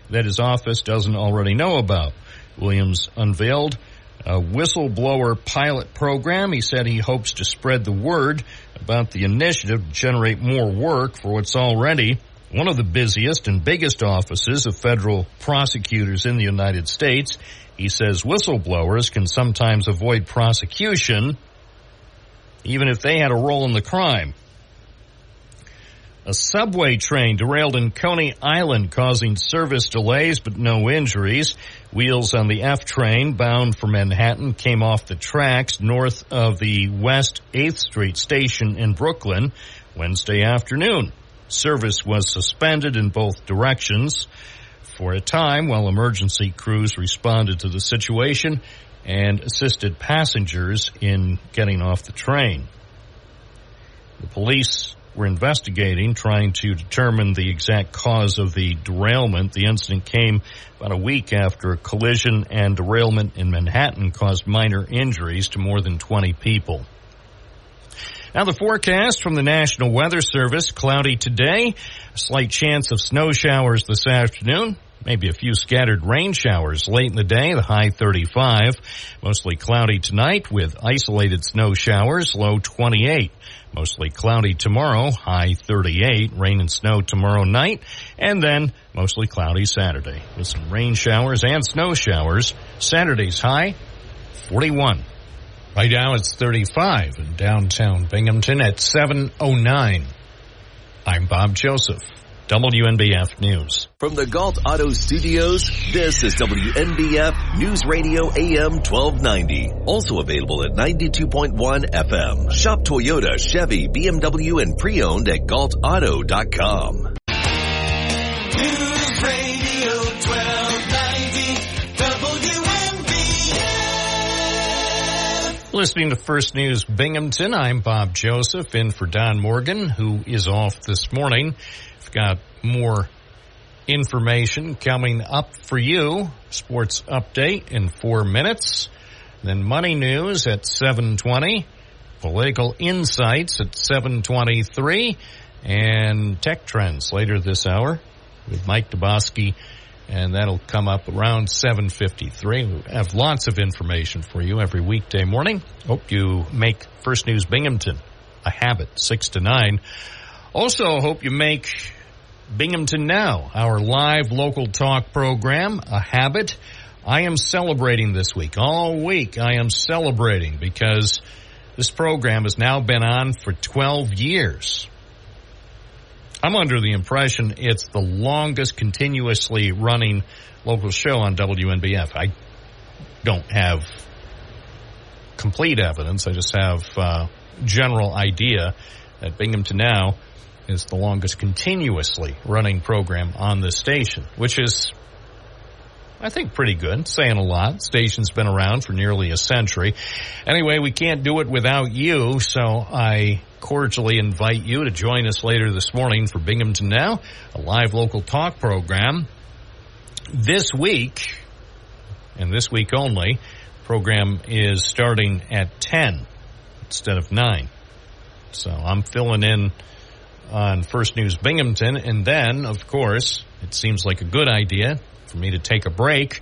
that his office doesn't already know about. Williams unveiled a whistleblower pilot program. He said he hopes to spread the word about the initiative to generate more work for what's already one of the busiest and biggest offices of federal prosecutors in the United States. He says whistleblowers can sometimes avoid prosecution even if they had a role in the crime. A subway train derailed in Coney Island, causing service delays but no injuries. Wheels on the F train bound for Manhattan came off the tracks north of the West 8th Street station in Brooklyn Wednesday afternoon. Service was suspended in both directions for a time while emergency crews responded to the situation and assisted passengers in getting off the train. The police were investigating, trying to determine the exact cause of the derailment. The incident came about a week after a collision and derailment in Manhattan caused minor injuries to more than 20 people. Now the forecast from the National Weather Service: cloudy today, a slight chance of snow showers this afternoon, maybe a few scattered rain showers late in the day, the high 35. Mostly cloudy tonight with isolated snow showers, low 28. Mostly cloudy tomorrow, high 38. Rain and snow tomorrow night, and then mostly cloudy Saturday with some rain showers and snow showers. Saturday's high, 41. Right now it's 35 in downtown Binghamton at 7:09. I'm Bob Joseph, WNBF News. From the Galt Auto Studios, this is WNBF News Radio AM 1290. Also available at 92.1 FM. Shop Toyota, Chevy, BMW, and pre-owned at galtauto.com. News Radio 1290 WNBF. Listening to First News Binghamton, I'm Bob Joseph, in for Don Morgan, who is off this morning. We've got more information coming up for you. Sports update in 4 minutes. Then money news at 7:20. Political insights at 7:23. And tech trends later this hour with Mike Dubosky. And that'll come up around 7:53. We have lots of information for you every weekday morning. Hope you make First News Binghamton a habit, 6 to 9. Also, hope you make Binghamton Now, our live local talk program, a habit. I am celebrating this week. All week I am celebrating because this program has now been on for 12 years. I'm under the impression it's the longest continuously running local show on WNBF. I don't have complete evidence. I just have general idea that Binghamton Now is the longest continuously running program on this station, which is, I think, pretty good. It's saying a lot. The station's been around for nearly a century. Anyway, we can't do it without you, so I cordially invite you to join us later this morning for Binghamton Now, a live local talk program. This week, and this week only, program is starting at 10 instead of 9. So I'm filling in on First News Binghamton, and then, of course, it seems like a good idea for me to take a break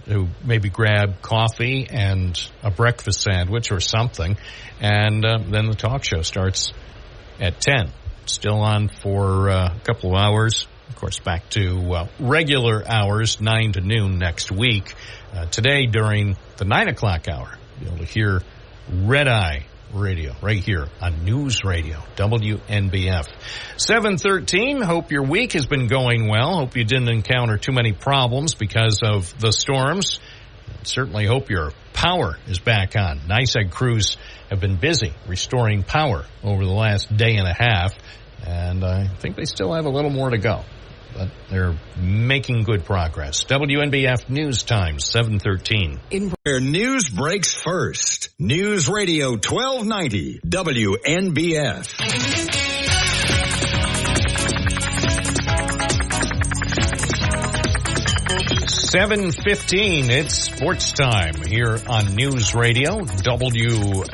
to maybe grab coffee and a breakfast sandwich or something, and then the talk show starts at 10. Still on for a couple of hours. Of course, back to regular hours, 9 to noon next week. Today, during the 9 o'clock hour, you'll be able to hear Red Eye Radio right here on News Radio, WNBF. 7:13. Hope your week has been going well. Hope you didn't encounter too many problems because of the storms. Certainly hope your power is back on. NYSEG crews have been busy restoring power over the last day and a half, and I think they still have a little more to go, but they're making good progress. WNBF News Time, 7:13. Where news breaks first. News Radio 1290, WNBF. 7:15, it's sports time here on News Radio, WNBF.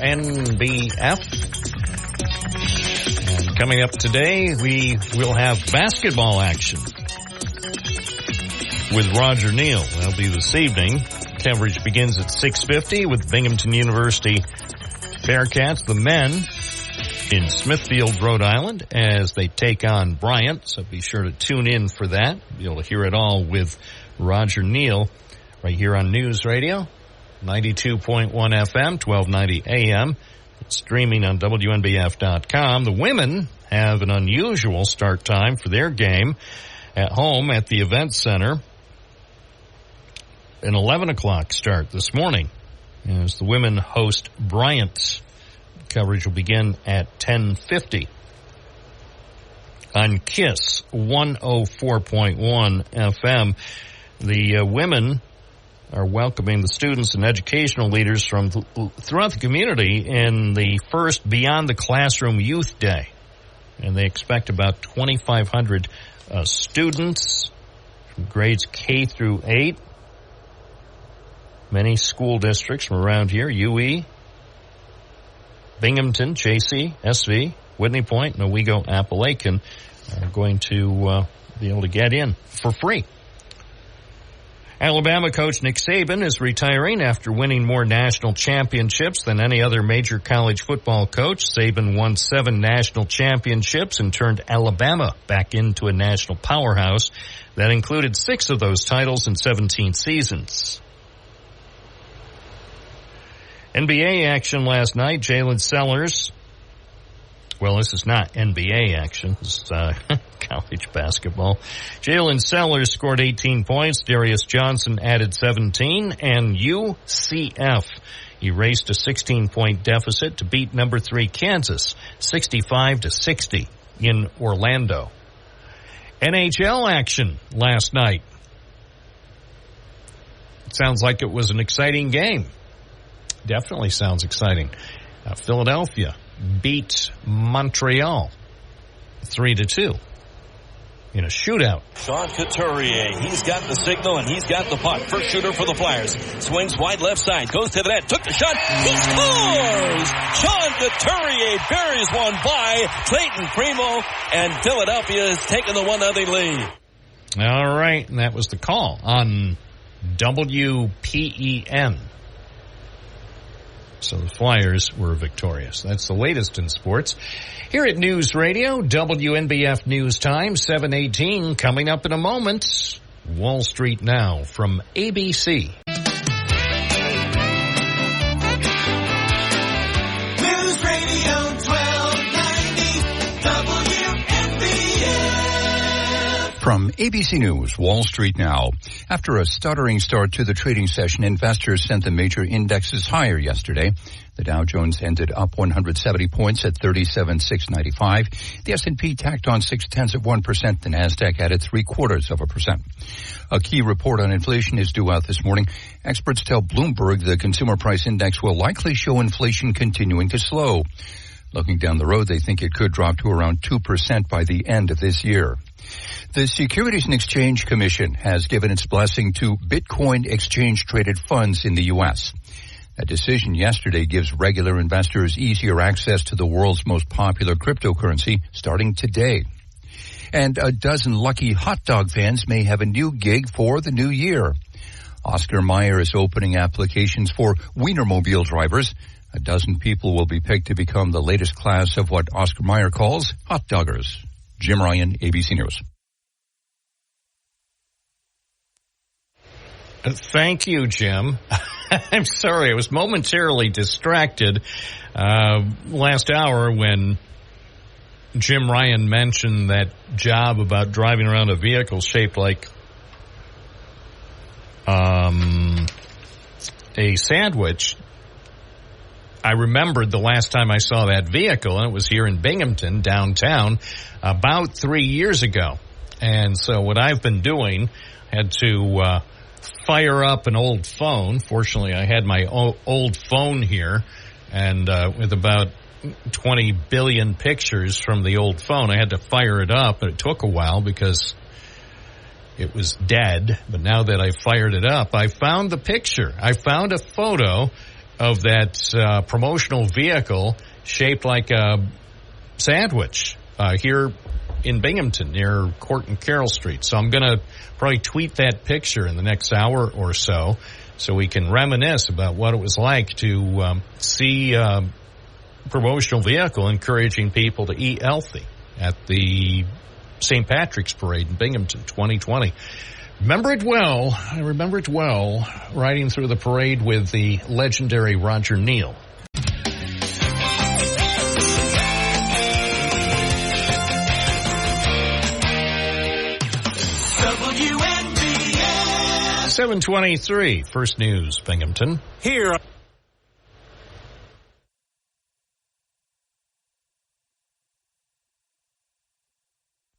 And coming up today, we will have basketball action with Roger Neal. That'll be this evening. Coverage begins at 6:50 with Binghamton University Bearcats, the men, in Smithfield, Rhode Island, as they take on Bryant. So be sure to tune in for that. You'll hear it all with Roger Neal right here on News Radio, 92.1 FM, 1290 AM. It's streaming on WNBF.com. The women have an unusual start time for their game at home at the Event Center. An 11 o'clock start this morning as the women host Bryant. Coverage will begin at 10:50. On KISS 104.1 FM, the women are welcoming the students and educational leaders from throughout the community in the first Beyond the Classroom Youth Day. And they expect about 2,500 students from grades K through 8. Many school districts from around here, UE, Binghamton, JC, SV, Whitney Point, and Owego, Appalachian, are going to be able to get in for free. Alabama coach Nick Saban is retiring after winning more national championships than any other major college football coach. Saban won 7 national championships and turned Alabama back into a national powerhouse. That included 6 of those titles in 17 seasons. NBA action last night. Jalen Sellers. Well, this is not NBA action. This is college basketball. Jalen Sellers scored 18 points. Darius Johnson added 17. And UCF erased a 16-point deficit to beat number 3 Kansas, 65-60 in Orlando. NHL action last night. It sounds like it was an exciting game. Definitely sounds exciting. Philadelphia beat Montreal 3-2 in a shootout. Sean Couturier, he's got the signal and he's got the puck. First shooter for the Flyers. Swings wide left side, goes to the net, took the shot, he scores! Sean Couturier buries one by Clayton Primo, and Philadelphia has taken the 1-0 lead. All right, and that was the call on WPEN. So the Flyers were victorious. That's the latest in sports. Here at News Radio, WNBF News Time, 7:18. Coming up in a moment, Wall Street Now from ABC. News Radio 1290 WNBF. From ABC News, Wall Street Now. After a stuttering start to the trading session, investors sent the major indexes higher yesterday. The Dow Jones ended up 170 points at 37,695. The S&P tacked on 0.6%. The Nasdaq added 0.75%. A key report on inflation is due out this morning. Experts tell Bloomberg the consumer price index will likely show inflation continuing to slow. Looking down the road, they think it could drop to around 2% by the end of this year. The Securities and Exchange Commission has given its blessing to Bitcoin exchange-traded funds in the U.S. A decision yesterday gives regular investors easier access to the world's most popular cryptocurrency starting today. And a dozen lucky hot dog fans may have a new gig for the new year. Oscar Mayer is opening applications for Wienermobile drivers. A dozen people will be picked to become the latest class of what Oscar Mayer calls hot doggers. Jim Ryan, ABC News. Thank you, Jim. I'm sorry, I was momentarily distracted last hour when Jim Ryan mentioned that job about driving around a vehicle shaped like a sandwich. I remembered the last time I saw that vehicle, and it was here in Binghamton, downtown, about 3 years ago. And so what I've been doing, had to fire up an old phone. Fortunately, I had my old phone here, and with about 20 billion pictures from the old phone, I had to fire it up, but it took a while because it was dead. But now that I fired it up, I found the picture. I found a photo of that promotional vehicle shaped like a sandwich here in Binghamton near Court and Carroll Street. So I'm going to probably tweet that picture in the next hour or so we can reminisce about what it was like to see a promotional vehicle encouraging people to eat healthy at the St. Patrick's Parade in Binghamton 2020. Remember it well. I remember it well riding through the parade with the legendary Roger Neal. WNBF. 723, First News Binghamton.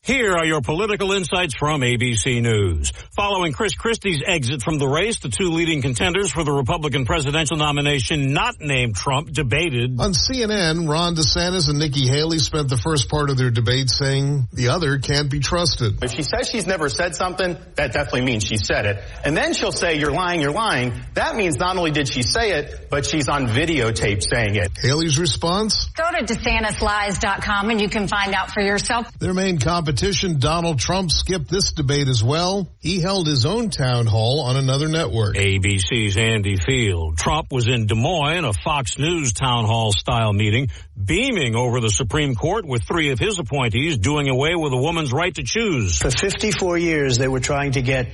Here are your political insights from ABC News. Following Chris Christie's exit from the race, the two leading contenders for the Republican presidential nomination, not named Trump, debated. On CNN, Ron DeSantis and Nikki Haley spent the first part of their debate saying the other can't be trusted. If she says she's never said something, that definitely means she said it. And then she'll say, you're lying, you're lying. That means not only did she say it, but she's on videotape saying it. Haley's response? Go to DeSantisLies.com and you can find out for yourself. Their main competition, Donald Trump, skipped this debate as well. He held his own town hall on another network. ABC's Andy Field. Trump was in Des Moines, a Fox News town hall style meeting, beaming over the Supreme Court with three of his appointees doing away with a woman's right to choose. For 54 years, they were trying to get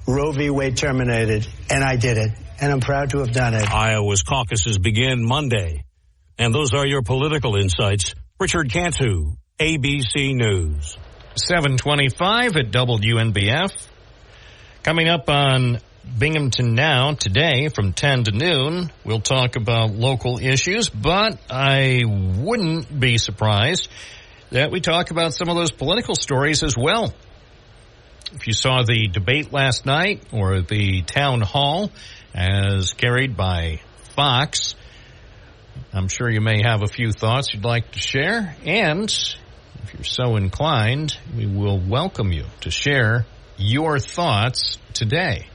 Roe v. Wade terminated, and I did it, and I'm proud to have done it. Iowa's caucuses begin Monday. And those are your political insights. Richard Cantu, ABC News. 725 at WNBF. Coming up on Binghamton Now today from 10 to noon, we'll talk about local issues, but I wouldn't be surprised that we talk about some of those political stories as well. If you saw the debate last night or the town hall as carried by Fox, I'm sure you may have a few thoughts you'd like to share, and if you're so inclined, we will welcome you to share your thoughts today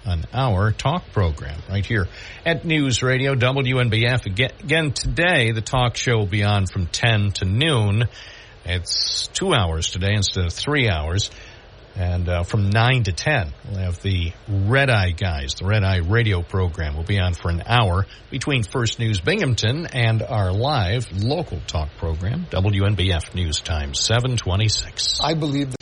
on our talk program right here at News Radio WNBF. Again, today the talk show will be on from 10 to noon. It's 2 hours today instead of 3 hours. And from 9 to 10, we'll have the Red Eye guys. The Red Eye radio program will be on for an hour between First News Binghamton and our live local talk program, WNBF News Time 726. I believe that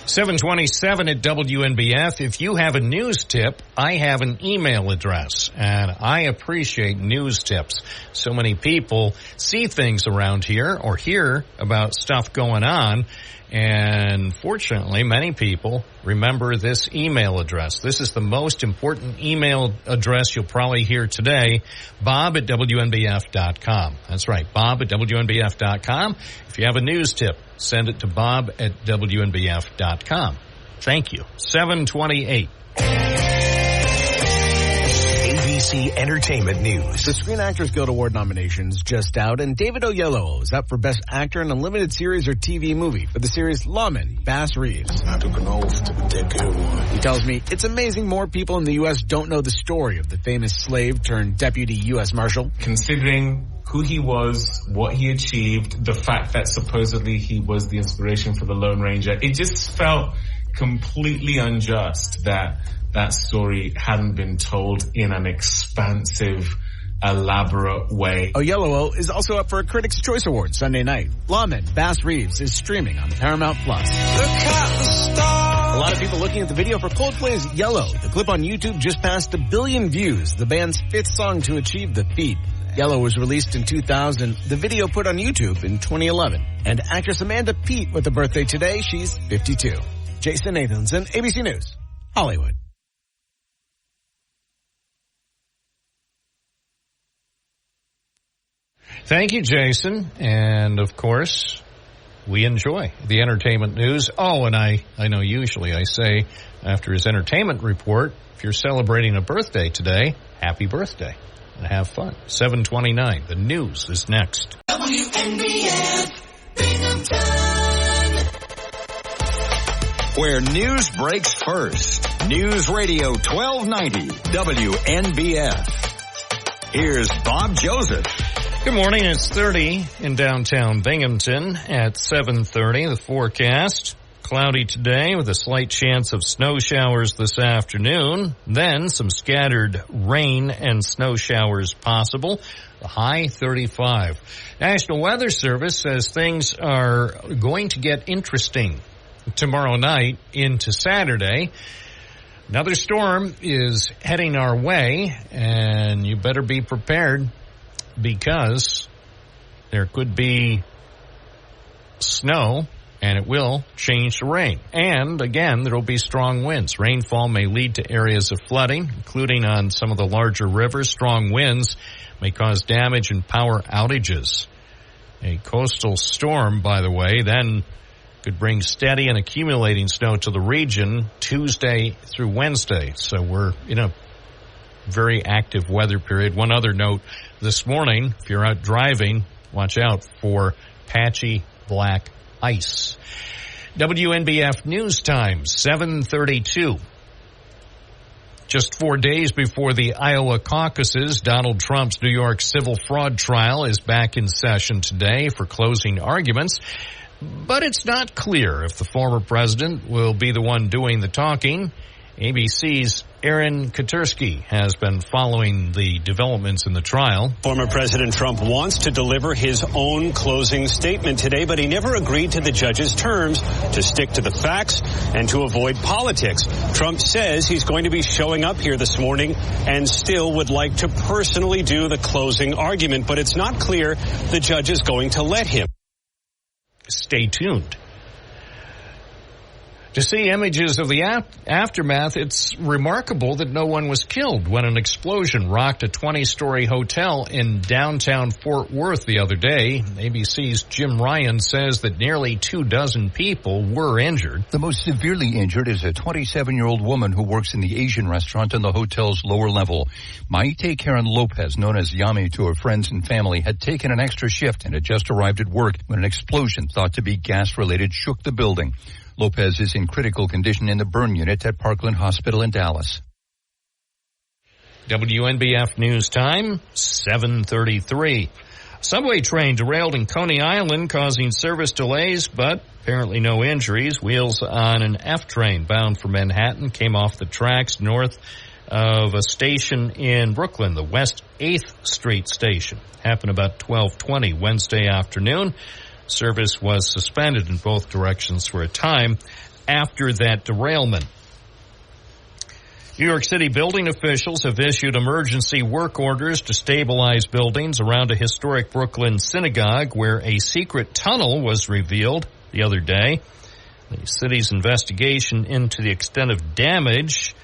727 at WNBF. If you have a news tip, I have an email address, and I appreciate news tips. So many people see things around here or hear about stuff going on, and fortunately, many people remember this email address. This is the most important email address you'll probably hear today, Bob at WNBF.com. That's right, Bob at WNBF.com. If you have a news tip, send it to Bob at WNBF.com. Thank you. 728. ABC Entertainment News. The Screen Actors Guild Award nominations just out, and David Oyelowo is up for Best Actor in a Limited Series or TV Movie for the series Lawmen, Bass Reeves. I took an oath to protect everyone. He tells me it's amazing more people in the U.S. don't know the story of the famous slave turned deputy U.S. Marshal. Considering who he was, what he achieved, the fact that supposedly he was the inspiration for the Lone Ranger, it just felt completely unjust that that story hadn't been told in an expansive, elaborate way. Oyelowo is also up for a Critics' Choice Award Sunday night. Lawmen, Bass Reeves is streaming on Paramount+. Look at the stars. A lot of people looking at the video for Coldplay's Yellow. The clip on YouTube just passed 1 billion views, the band's 5th song to achieve the feat. Yellow was released in 2000. The video put on YouTube in 2011. And actress Amanda Peet with a birthday today. She's 52. Jason Nathanson, ABC News, Hollywood. Thank you, Jason. And, of course, we enjoy the entertainment news. Oh, and I know usually I say after his entertainment report, if you're celebrating a birthday today, happy birthday. and have fun. 7:29. The news is next. WNBF Binghamton. Where news breaks first. News Radio 1290 WNBF. Here's Bob Joseph. Good morning. It's 30 in downtown Binghamton at 7:30. The forecast, cloudy today with a slight chance of snow showers this afternoon. Then some scattered rain and snow showers possible. The high 35. National Weather Service says things are going to get interesting tomorrow night into Saturday. Another storm is heading our way, and you better be prepared, because there could be snow and it will change to rain. And again, there will be strong winds. Rainfall may lead to areas of flooding, including on some of the larger rivers. Strong winds may cause damage and power outages. A coastal storm, by the way, then could bring steady and accumulating snow to the region Tuesday through Wednesday. So we're in a very active weather period. One other note this morning, if you're out driving, watch out for patchy black ice. WNBF News Time, 7:32. Just 4 days before the Iowa caucuses, Donald Trump's New York civil fraud trial is back in session today for closing arguments. But it's not clear if the former president will be the one doing the talking. ABC's Aaron Katursky has been following the developments in the trial. Former President Trump wants to deliver his own closing statement today, but he never agreed to the judge's terms to stick to the facts and to avoid politics. Trump says he's going to be showing up here this morning and still would like to personally do the closing argument, but it's not clear the judge is going to let him. Stay tuned to see images of the aftermath. It's remarkable that no one was killed when an explosion rocked a 20-story hotel in downtown Fort Worth the other day. ABC's Jim Ryan says that nearly 24 people were injured. The most severely injured is a 27-year-old woman who works in the Asian restaurant on the hotel's lower level. Maite Karen Lopez, known as Yami to her friends and family, had taken an extra shift and had just arrived at work when an explosion thought to be gas-related shook the building. Lopez is in critical condition in the burn unit at Parkland Hospital in Dallas. WNBF News Time, 7:33. A subway train derailed in Coney Island, causing service delays, but apparently no injuries. Wheels on an F train bound for Manhattan came off the tracks north of a station in Brooklyn, the West 8th Street station. Happened about 12:20 Wednesday afternoon. Service was suspended in both directions for a time after that derailment. New York City building officials have issued emergency work orders to stabilize buildings around a historic Brooklyn synagogue where a secret tunnel was revealed the other day. The city's investigation into the extent of damage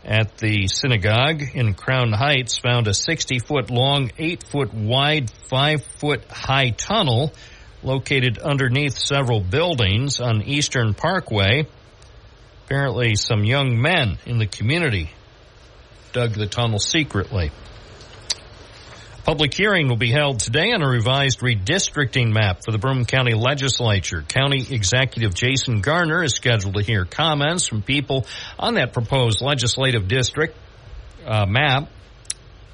at the synagogue in Crown Heights found a 60-foot long, 8-foot wide, 5-foot high tunnel located underneath several buildings on Eastern Parkway. Apparently some young men in the community dug the tunnel secretly. A public hearing will be held today on a revised redistricting map for the Broome County Legislature. County Executive Jason Garner is scheduled to hear comments from people on that proposed legislative district map.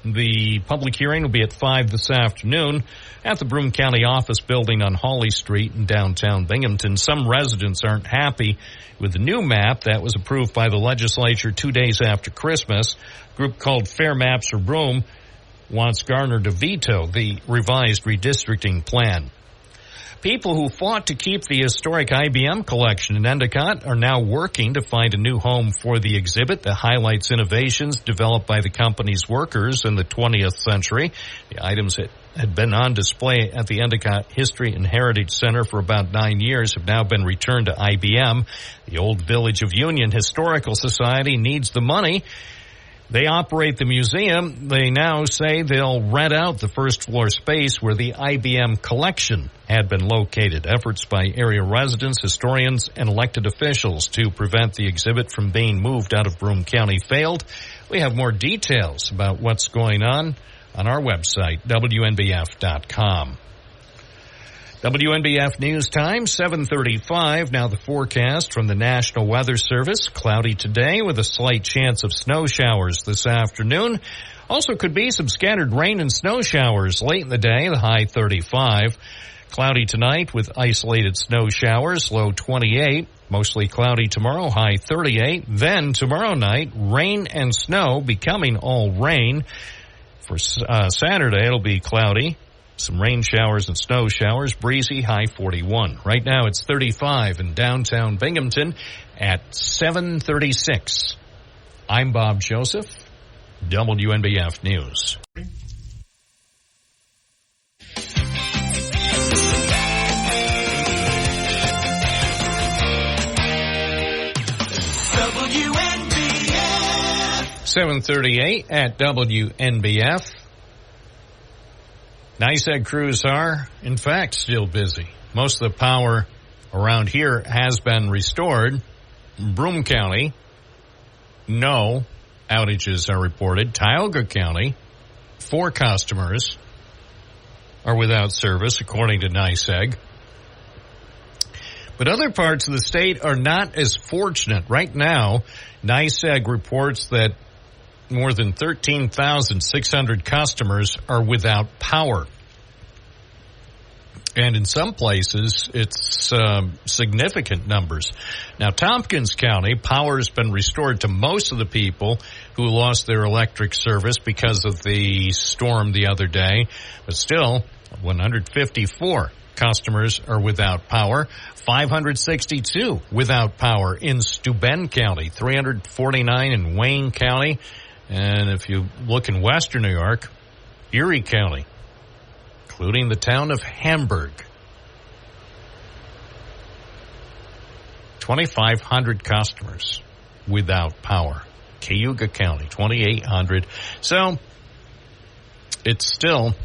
The public hearing will be at 5 this afternoon at the Broome County office building on Hawley Street in downtown Binghamton. Some residents aren't happy with the new map that was approved by the legislature 2 days after Christmas. A group called Fair Maps for Broome wants Garner to veto the revised redistricting plan. People who fought to keep the historic IBM collection in Endicott are now working to find a new home for the exhibit that highlights innovations developed by the company's workers in the 20th century. The items had been on display at the Endicott History and Heritage Center for about 9 years have now been returned to IBM. The Old Village of Union Historical Society needs the money. They operate the museum. They now say they'll rent out the first floor space where the IBM collection had been located. Efforts by area residents, historians, and elected officials to prevent the exhibit from being moved out of Broome County failed. We have more details about what's going on on our website, WNBF.com. WNBF News Time, 7:35. Now the forecast from the National Weather Service. Cloudy today with a slight chance of snow showers this afternoon. Also could be some scattered rain and snow showers late in the day, the high 35. Cloudy tonight with isolated snow showers, low 28. Mostly cloudy tomorrow, high 38. Then tomorrow night, rain and snow becoming all rain. For Saturday, it'll be cloudy. Some rain showers and snow showers, breezy, high 41. Right now it's 35 in downtown Binghamton at 7:36. I'm Bob Joseph, WNBF News. WNBF. 7:38 at WNBF. NYSEG crews are, in fact, still busy. Most of the power around here has been restored. Broome County, no outages are reported. Tioga County, 4 customers are without service, according to NYSEG. But other parts of the state are not as fortunate. Right now, NYSEG reports that more than 13,600 customers are without power. And in some places, it's significant numbers. Now, Tompkins County, power has been restored to most of the people who lost their electric service because of the storm the other day. But still, 154 customers are without power. 562 without power in Steuben County, 349 in Wayne County. And if you look in western New York, Erie County, including the town of Hamburg, 2,500 customers without power. Cayuga County, 2,800. So it's still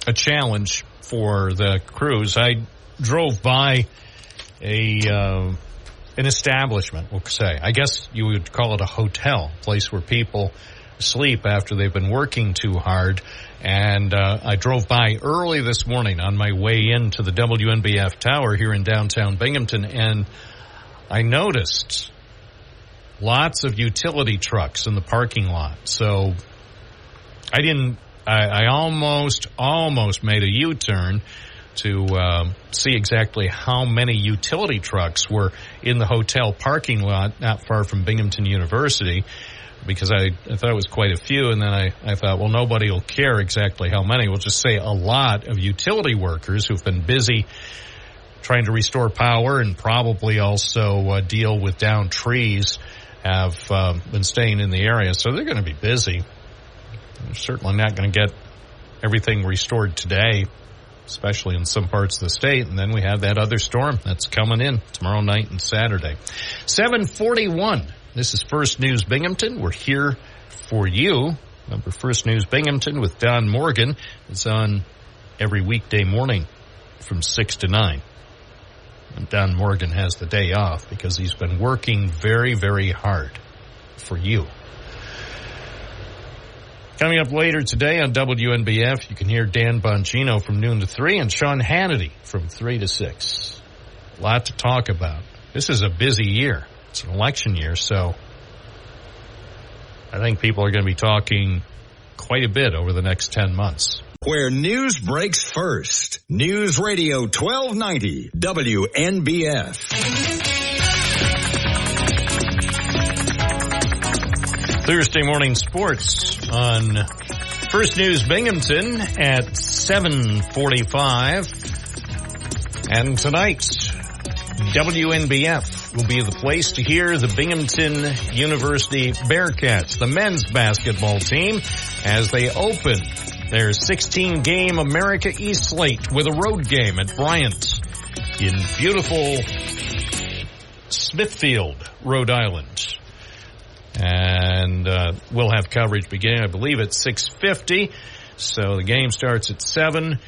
a challenge for the crews. I drove by an establishment, we'll say. I guess you would call it a hotel, a place where people sleep after they've been working too hard. And I drove by early this morning on my way into the WNBF Tower here in downtown Binghamton, and I noticed lots of utility trucks in the parking lot. So I almost made a U-turn to see exactly how many utility trucks were in the hotel parking lot not far from Binghamton University, because I thought it was quite a few, and then I thought, well, nobody will care exactly how many. We'll just say a lot of utility workers who've been busy trying to restore power and probably also deal with downed trees have been staying in the area, so they're going to be busy. They're certainly not going to get everything restored today, especially in some parts of the state. And then we have that other storm that's coming in tomorrow night and Saturday. 7:41. This is First News Binghamton. We're here for you. Remember, First News Binghamton with Don Morgan. It's on every weekday morning from 6 to 9. And Don Morgan has the day off because he's been working very, very hard for you. Coming up later today on WNBF, you can hear Dan Bongino from noon to 3 and Sean Hannity from 3 to 6. A lot to talk about. This is a busy year. It's an election year, so I think people are going to be talking quite a bit over the next 10 months. Where news breaks first. News Radio 1290 WNBF. Thursday morning sports on First News Binghamton at 7:45. And tonight, WNBF will be the place to hear the Binghamton University Bearcats, the men's basketball team, as they open their 16-game America East slate with a road game at Bryant in beautiful Smithfield, Rhode Island. And we'll have coverage beginning, I believe, at 6:50. So the game starts at 7.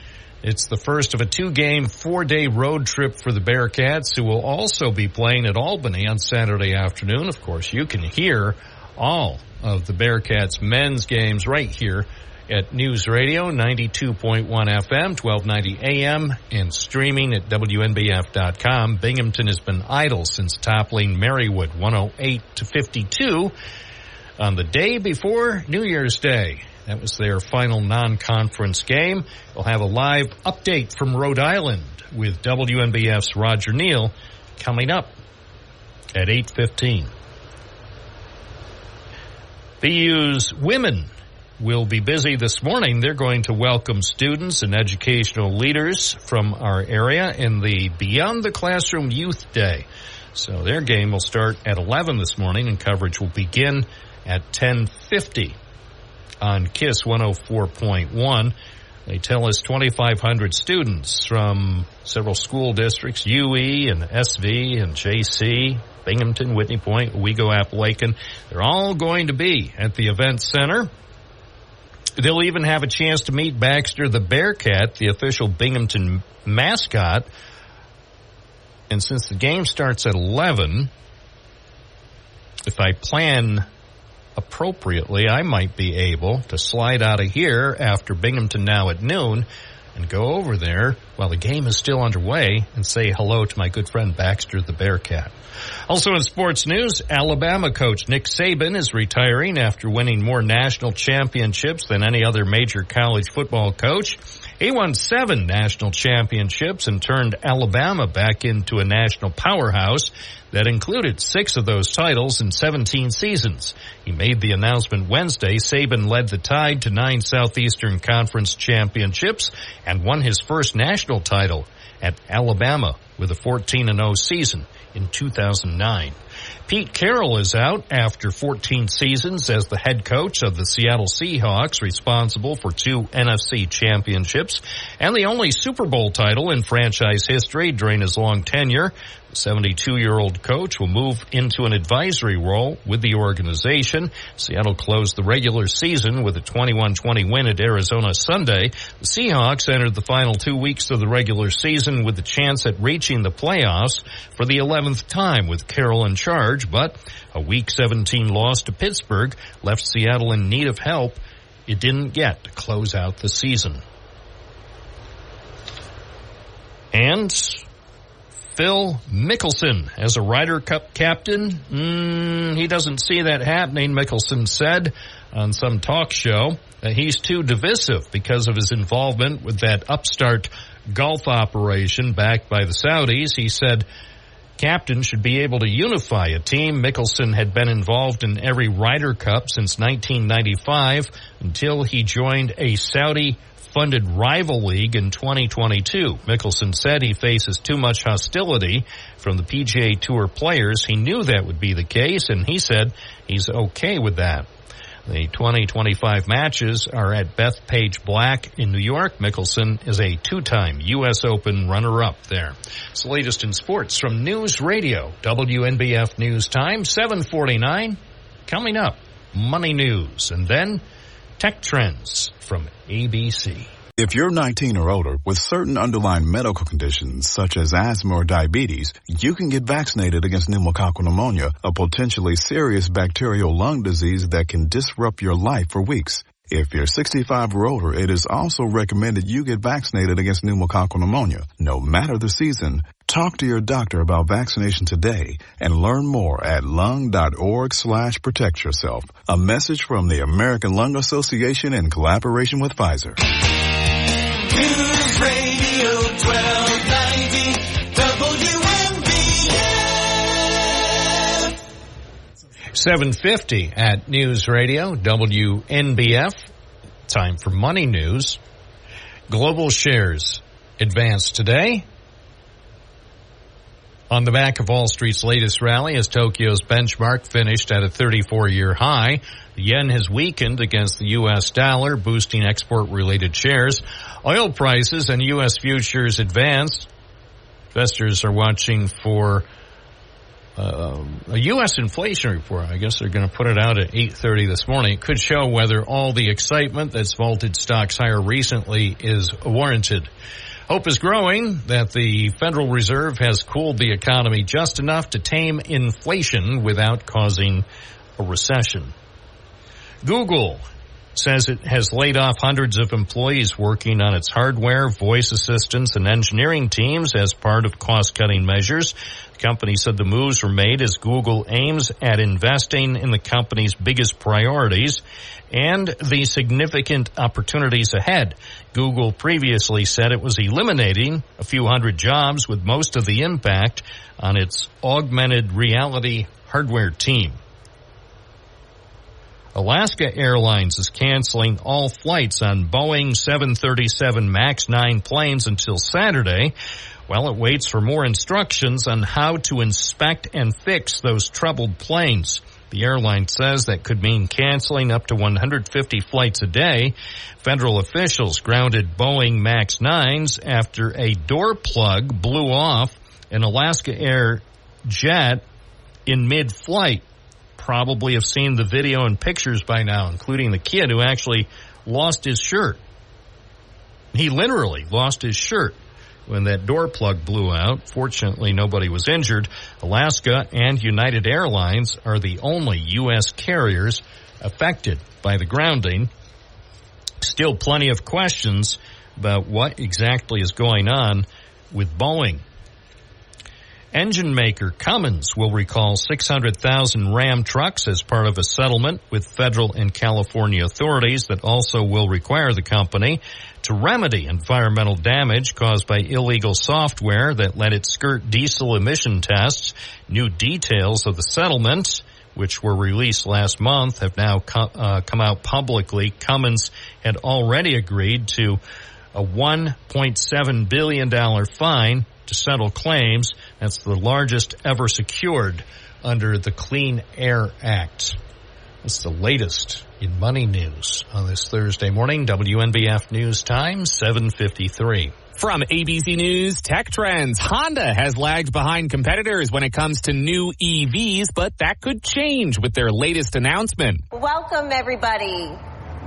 It's the first of a 2-game, 4-day road trip for the Bearcats, who will also be playing at Albany on Saturday afternoon. Of course, you can hear all of the Bearcats men's games right here at News Radio 92.1 FM, 1290 AM, and streaming at WNBF.com. Binghamton has been idle since toppling Marywood 108-52 on the day before New Year's Day. That was their final non-conference game. We'll have a live update from Rhode Island with WNBF's Roger Neal coming up at 8:15. BU's women will be busy this morning. They're going to welcome students and educational leaders from our area in the Beyond the Classroom Youth Day. So their game will start at 11 this morning, and coverage will begin at 10:50 on KISS 104.1. They tell us 2,500 students from several school districts, UE and SV and JC, Binghamton, Whitney Point, Owego, Appalachian. They're all going to be at the event center. They'll even have a chance to meet Baxter the Bearcat, the official Binghamton mascot. And since the game starts at 11, if I plan appropriately, I might be able to slide out of here after Binghamton Now at noon and go over there while the game is still underway and say hello to my good friend Baxter the Bearcat. Also in sports news, Alabama coach Nick Saban is retiring after winning more national championships than any other major college football coach. He won 7 national championships and turned Alabama back into a national powerhouse that included 6 of those titles in 17 seasons. He made the announcement Wednesday. Saban led the Tide to 9 Southeastern Conference championships and won his first national title at Alabama with a 14-0 season in 2009. Pete Carroll is out after 14 seasons as the head coach of the Seattle Seahawks, responsible for 2 NFC championships and the only Super Bowl title in franchise history during his long tenure. The 72-year-old coach will move into an advisory role with the organization. Seattle closed the regular season with a 21-20 win at Arizona Sunday. The Seahawks entered the final 2 weeks of the regular season with the chance at reaching the playoffs for the 11th time with Carroll in charge, but a Week 17 loss to Pittsburgh left Seattle in need of help it didn't get to close out the season. And Phil Mickelson as a Ryder Cup captain, he doesn't see that happening. Mickelson said on some talk show that he's too divisive because of his involvement with that upstart golf operation backed by the Saudis. He said captain should be able to unify a team. Mickelson had been involved in every Ryder Cup since 1995 until he joined a Saudi-funded rival league in 2022. Mickelson said he faces too much hostility from the PGA Tour players. He knew that would be the case, and he said he's okay with that. The 2025 matches are at Bethpage Black in New York. Mickelson is a 2-time U.S. Open runner-up there. It's the latest in sports from News Radio, WNBF News Time, 7:49. Coming up, Money News, and then Tech Trends from ABC. If you're 19 or older with certain underlying medical conditions such as asthma or diabetes, you can get vaccinated against pneumococcal pneumonia, a potentially serious bacterial lung disease that can disrupt your life for weeks. If you're 65 or older, it is also recommended you get vaccinated against pneumococcal pneumonia, no matter the season. Talk to your doctor about vaccination today and learn more at lung.org/protect yourself. A message from the American Lung Association in collaboration with Pfizer. News Radio 1290 WNBF. 7:50 at News Radio WNBF. Time for Money News. Global shares advanced today on the back of Wall Street's latest rally as Tokyo's benchmark finished at a 34-year high. The yen has weakened against the U.S. dollar, boosting export-related shares. Oil prices and U.S. futures advanced. Investors are watching for a U.S. inflation report. I guess they're going to put it out at 8:30 this morning. It could show whether all the excitement that's vaulted stocks higher recently is warranted. Hope is growing that the Federal Reserve has cooled the economy just enough to tame inflation without causing a recession. Google says it has laid off hundreds of employees working on its hardware, voice assistants, and engineering teams as part of cost-cutting measures. The company said the moves were made as Google aims at investing in the company's biggest priorities and the significant opportunities ahead. Google previously said it was eliminating a few hundred jobs, with most of the impact on its augmented reality hardware team. Alaska Airlines is canceling all flights on Boeing 737 MAX 9 planes until Saturday, while it waits for more instructions on how to inspect and fix those troubled planes. The airline says that could mean canceling up to 150 flights a day. Federal officials grounded Boeing MAX 9s after a door plug blew off an Alaska Air jet in mid-flight. Probably have seen the video and pictures by now, including the kid who actually lost his shirt. He literally lost his shirt when that door plug blew out. Fortunately, nobody was injured. Alaska and United Airlines are the only U.S. carriers affected by the grounding. Still plenty of questions about what exactly is going on with Boeing. Engine maker Cummins will recall 600,000 Ram trucks as part of a settlement with federal and California authorities that also will require the company to remedy environmental damage caused by illegal software that let it skirt diesel emission tests. New details of the settlement, which were released last month, have now come out publicly. Cummins had already agreed to a $1.7 billion fine to settle claims. That's the largest ever secured under the Clean Air Act. That's the latest in money news on this Thursday morning. WNBF News Time, 7:53. From ABC News Tech Trends, Honda has lagged behind competitors when it comes to new EVs, but that could change with their latest announcement. Welcome, everybody.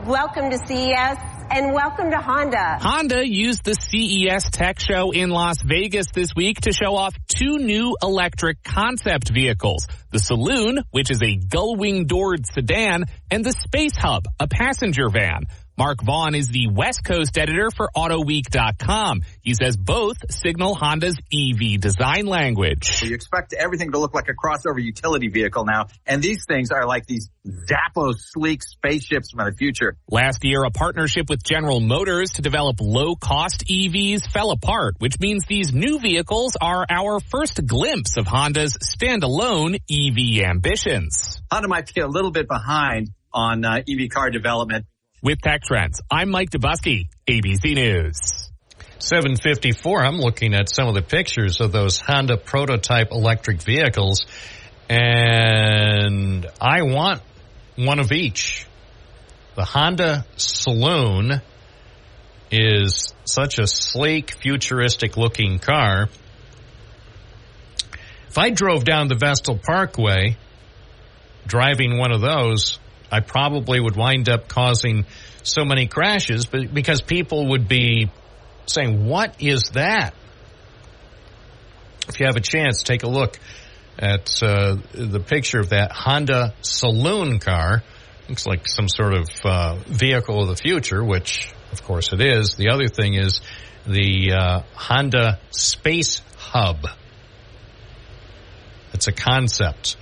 Welcome to CES. And welcome to Honda. Honda used the CES Tech Show in Las Vegas this week to show off two new electric concept vehicles. The Saloon, which is a gull-wing-doored sedan, and the Space Hub, a passenger van. Mark Vaughn is the West Coast editor for AutoWeek.com. He says both signal Honda's EV design language. You expect everything to look like a crossover utility vehicle now, and these things are like these Zappos sleek spaceships from the future. Last year, a partnership with General Motors to develop low-cost EVs fell apart, which means these new vehicles are our first glimpse of Honda's standalone EV ambitions. Honda might be a little bit behind on EV car development. With Tech Trends, I'm Mike Dubusky, ABC News. 7:54. I'm looking at some of the pictures of those Honda prototype electric vehicles, and I want one of each. The Honda Saloon is such a sleek, futuristic-looking car. If I drove down the Vestal Parkway driving one of those, I probably would wind up causing so many crashes because people would be saying, what is that? If you have a chance, take a look at the picture of that Honda Saloon car. Looks like some sort of vehicle of the future, which, of course, it is. The other thing is the Honda Space Hub. It's a concept.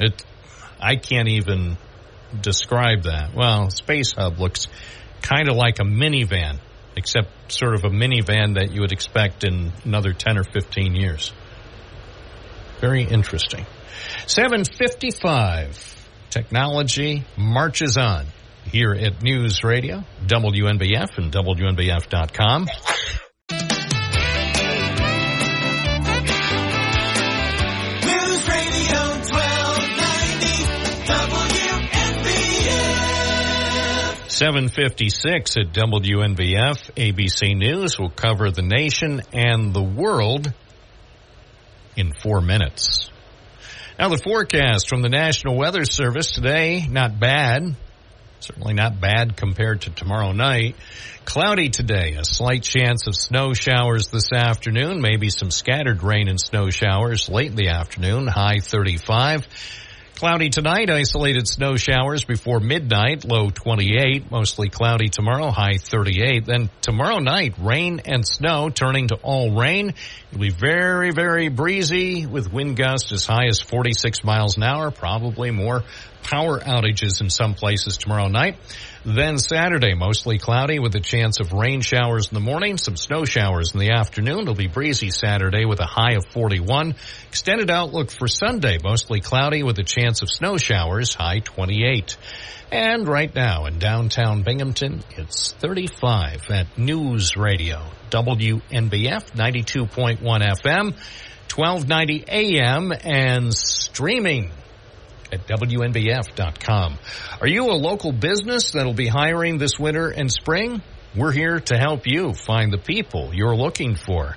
I can't even describe that. Well, Space Hub looks kind of like a minivan, except sort of a minivan that you would expect in another 10 or 15 years. Very interesting. 7:55. Technology marches on here at News Radio, WNBF and WNBF.com. News Radio 1290 WNBF. 7:56 at WNBF. ABC News will cover the nation and the world in 4 minutes. Now the forecast from the National Weather Service today, not bad. Certainly not bad compared to tomorrow night. Cloudy today, a slight chance of snow showers this afternoon, maybe some scattered rain and snow showers late in the afternoon, high 35. Cloudy tonight, isolated snow showers before midnight, low 28. Mostly cloudy tomorrow, high 38. Then tomorrow night, rain and snow turning to all rain. It'll be very, very breezy with wind gusts as high as 46 miles an hour. Probably more power outages in some places tomorrow night. Then Saturday, mostly cloudy with a chance of rain showers in the morning, some snow showers in the afternoon. It'll be breezy Saturday with a high of 41. Extended outlook for Sunday, mostly cloudy with a chance of snow showers, high 28. And right now in downtown Binghamton, it's 35 at News Radio, WNBF 92.1 FM, 1290 AM, and streaming at WNBF.com. Are you a local business that'll be hiring this winter and spring? We're here to help you find the people you're looking for.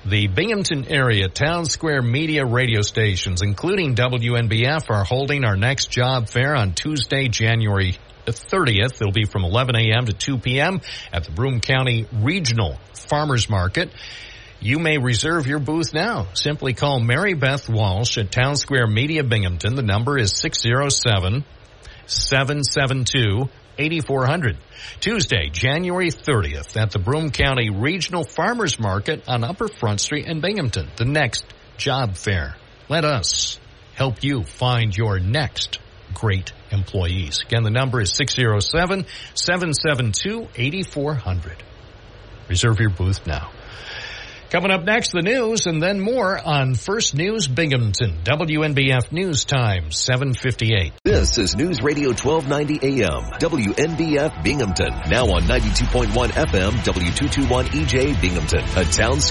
The Binghamton area town square media radio stations, including WNBF, are holding our next job fair on Tuesday, January 30th. It'll be from 11 a.m. to 2 p.m. at the Broome County Regional Farmers Market. You may reserve your booth now. Simply call Mary Beth Walsh at Town Square Media Binghamton. The number is 607-772-8400. Tuesday, January 30th at the Broome County Regional Farmers Market on Upper Front Street in Binghamton. The next job fair. Let us help you find your next great employees. Again, the number is 607-772-8400. Reserve your booth now. Coming up next, the news and then more on First News Binghamton. WNBF News Time, 7:58. This is News Radio 1290 AM, WNBF Binghamton. Now on 92.1 FM, W221 EJ Binghamton. A town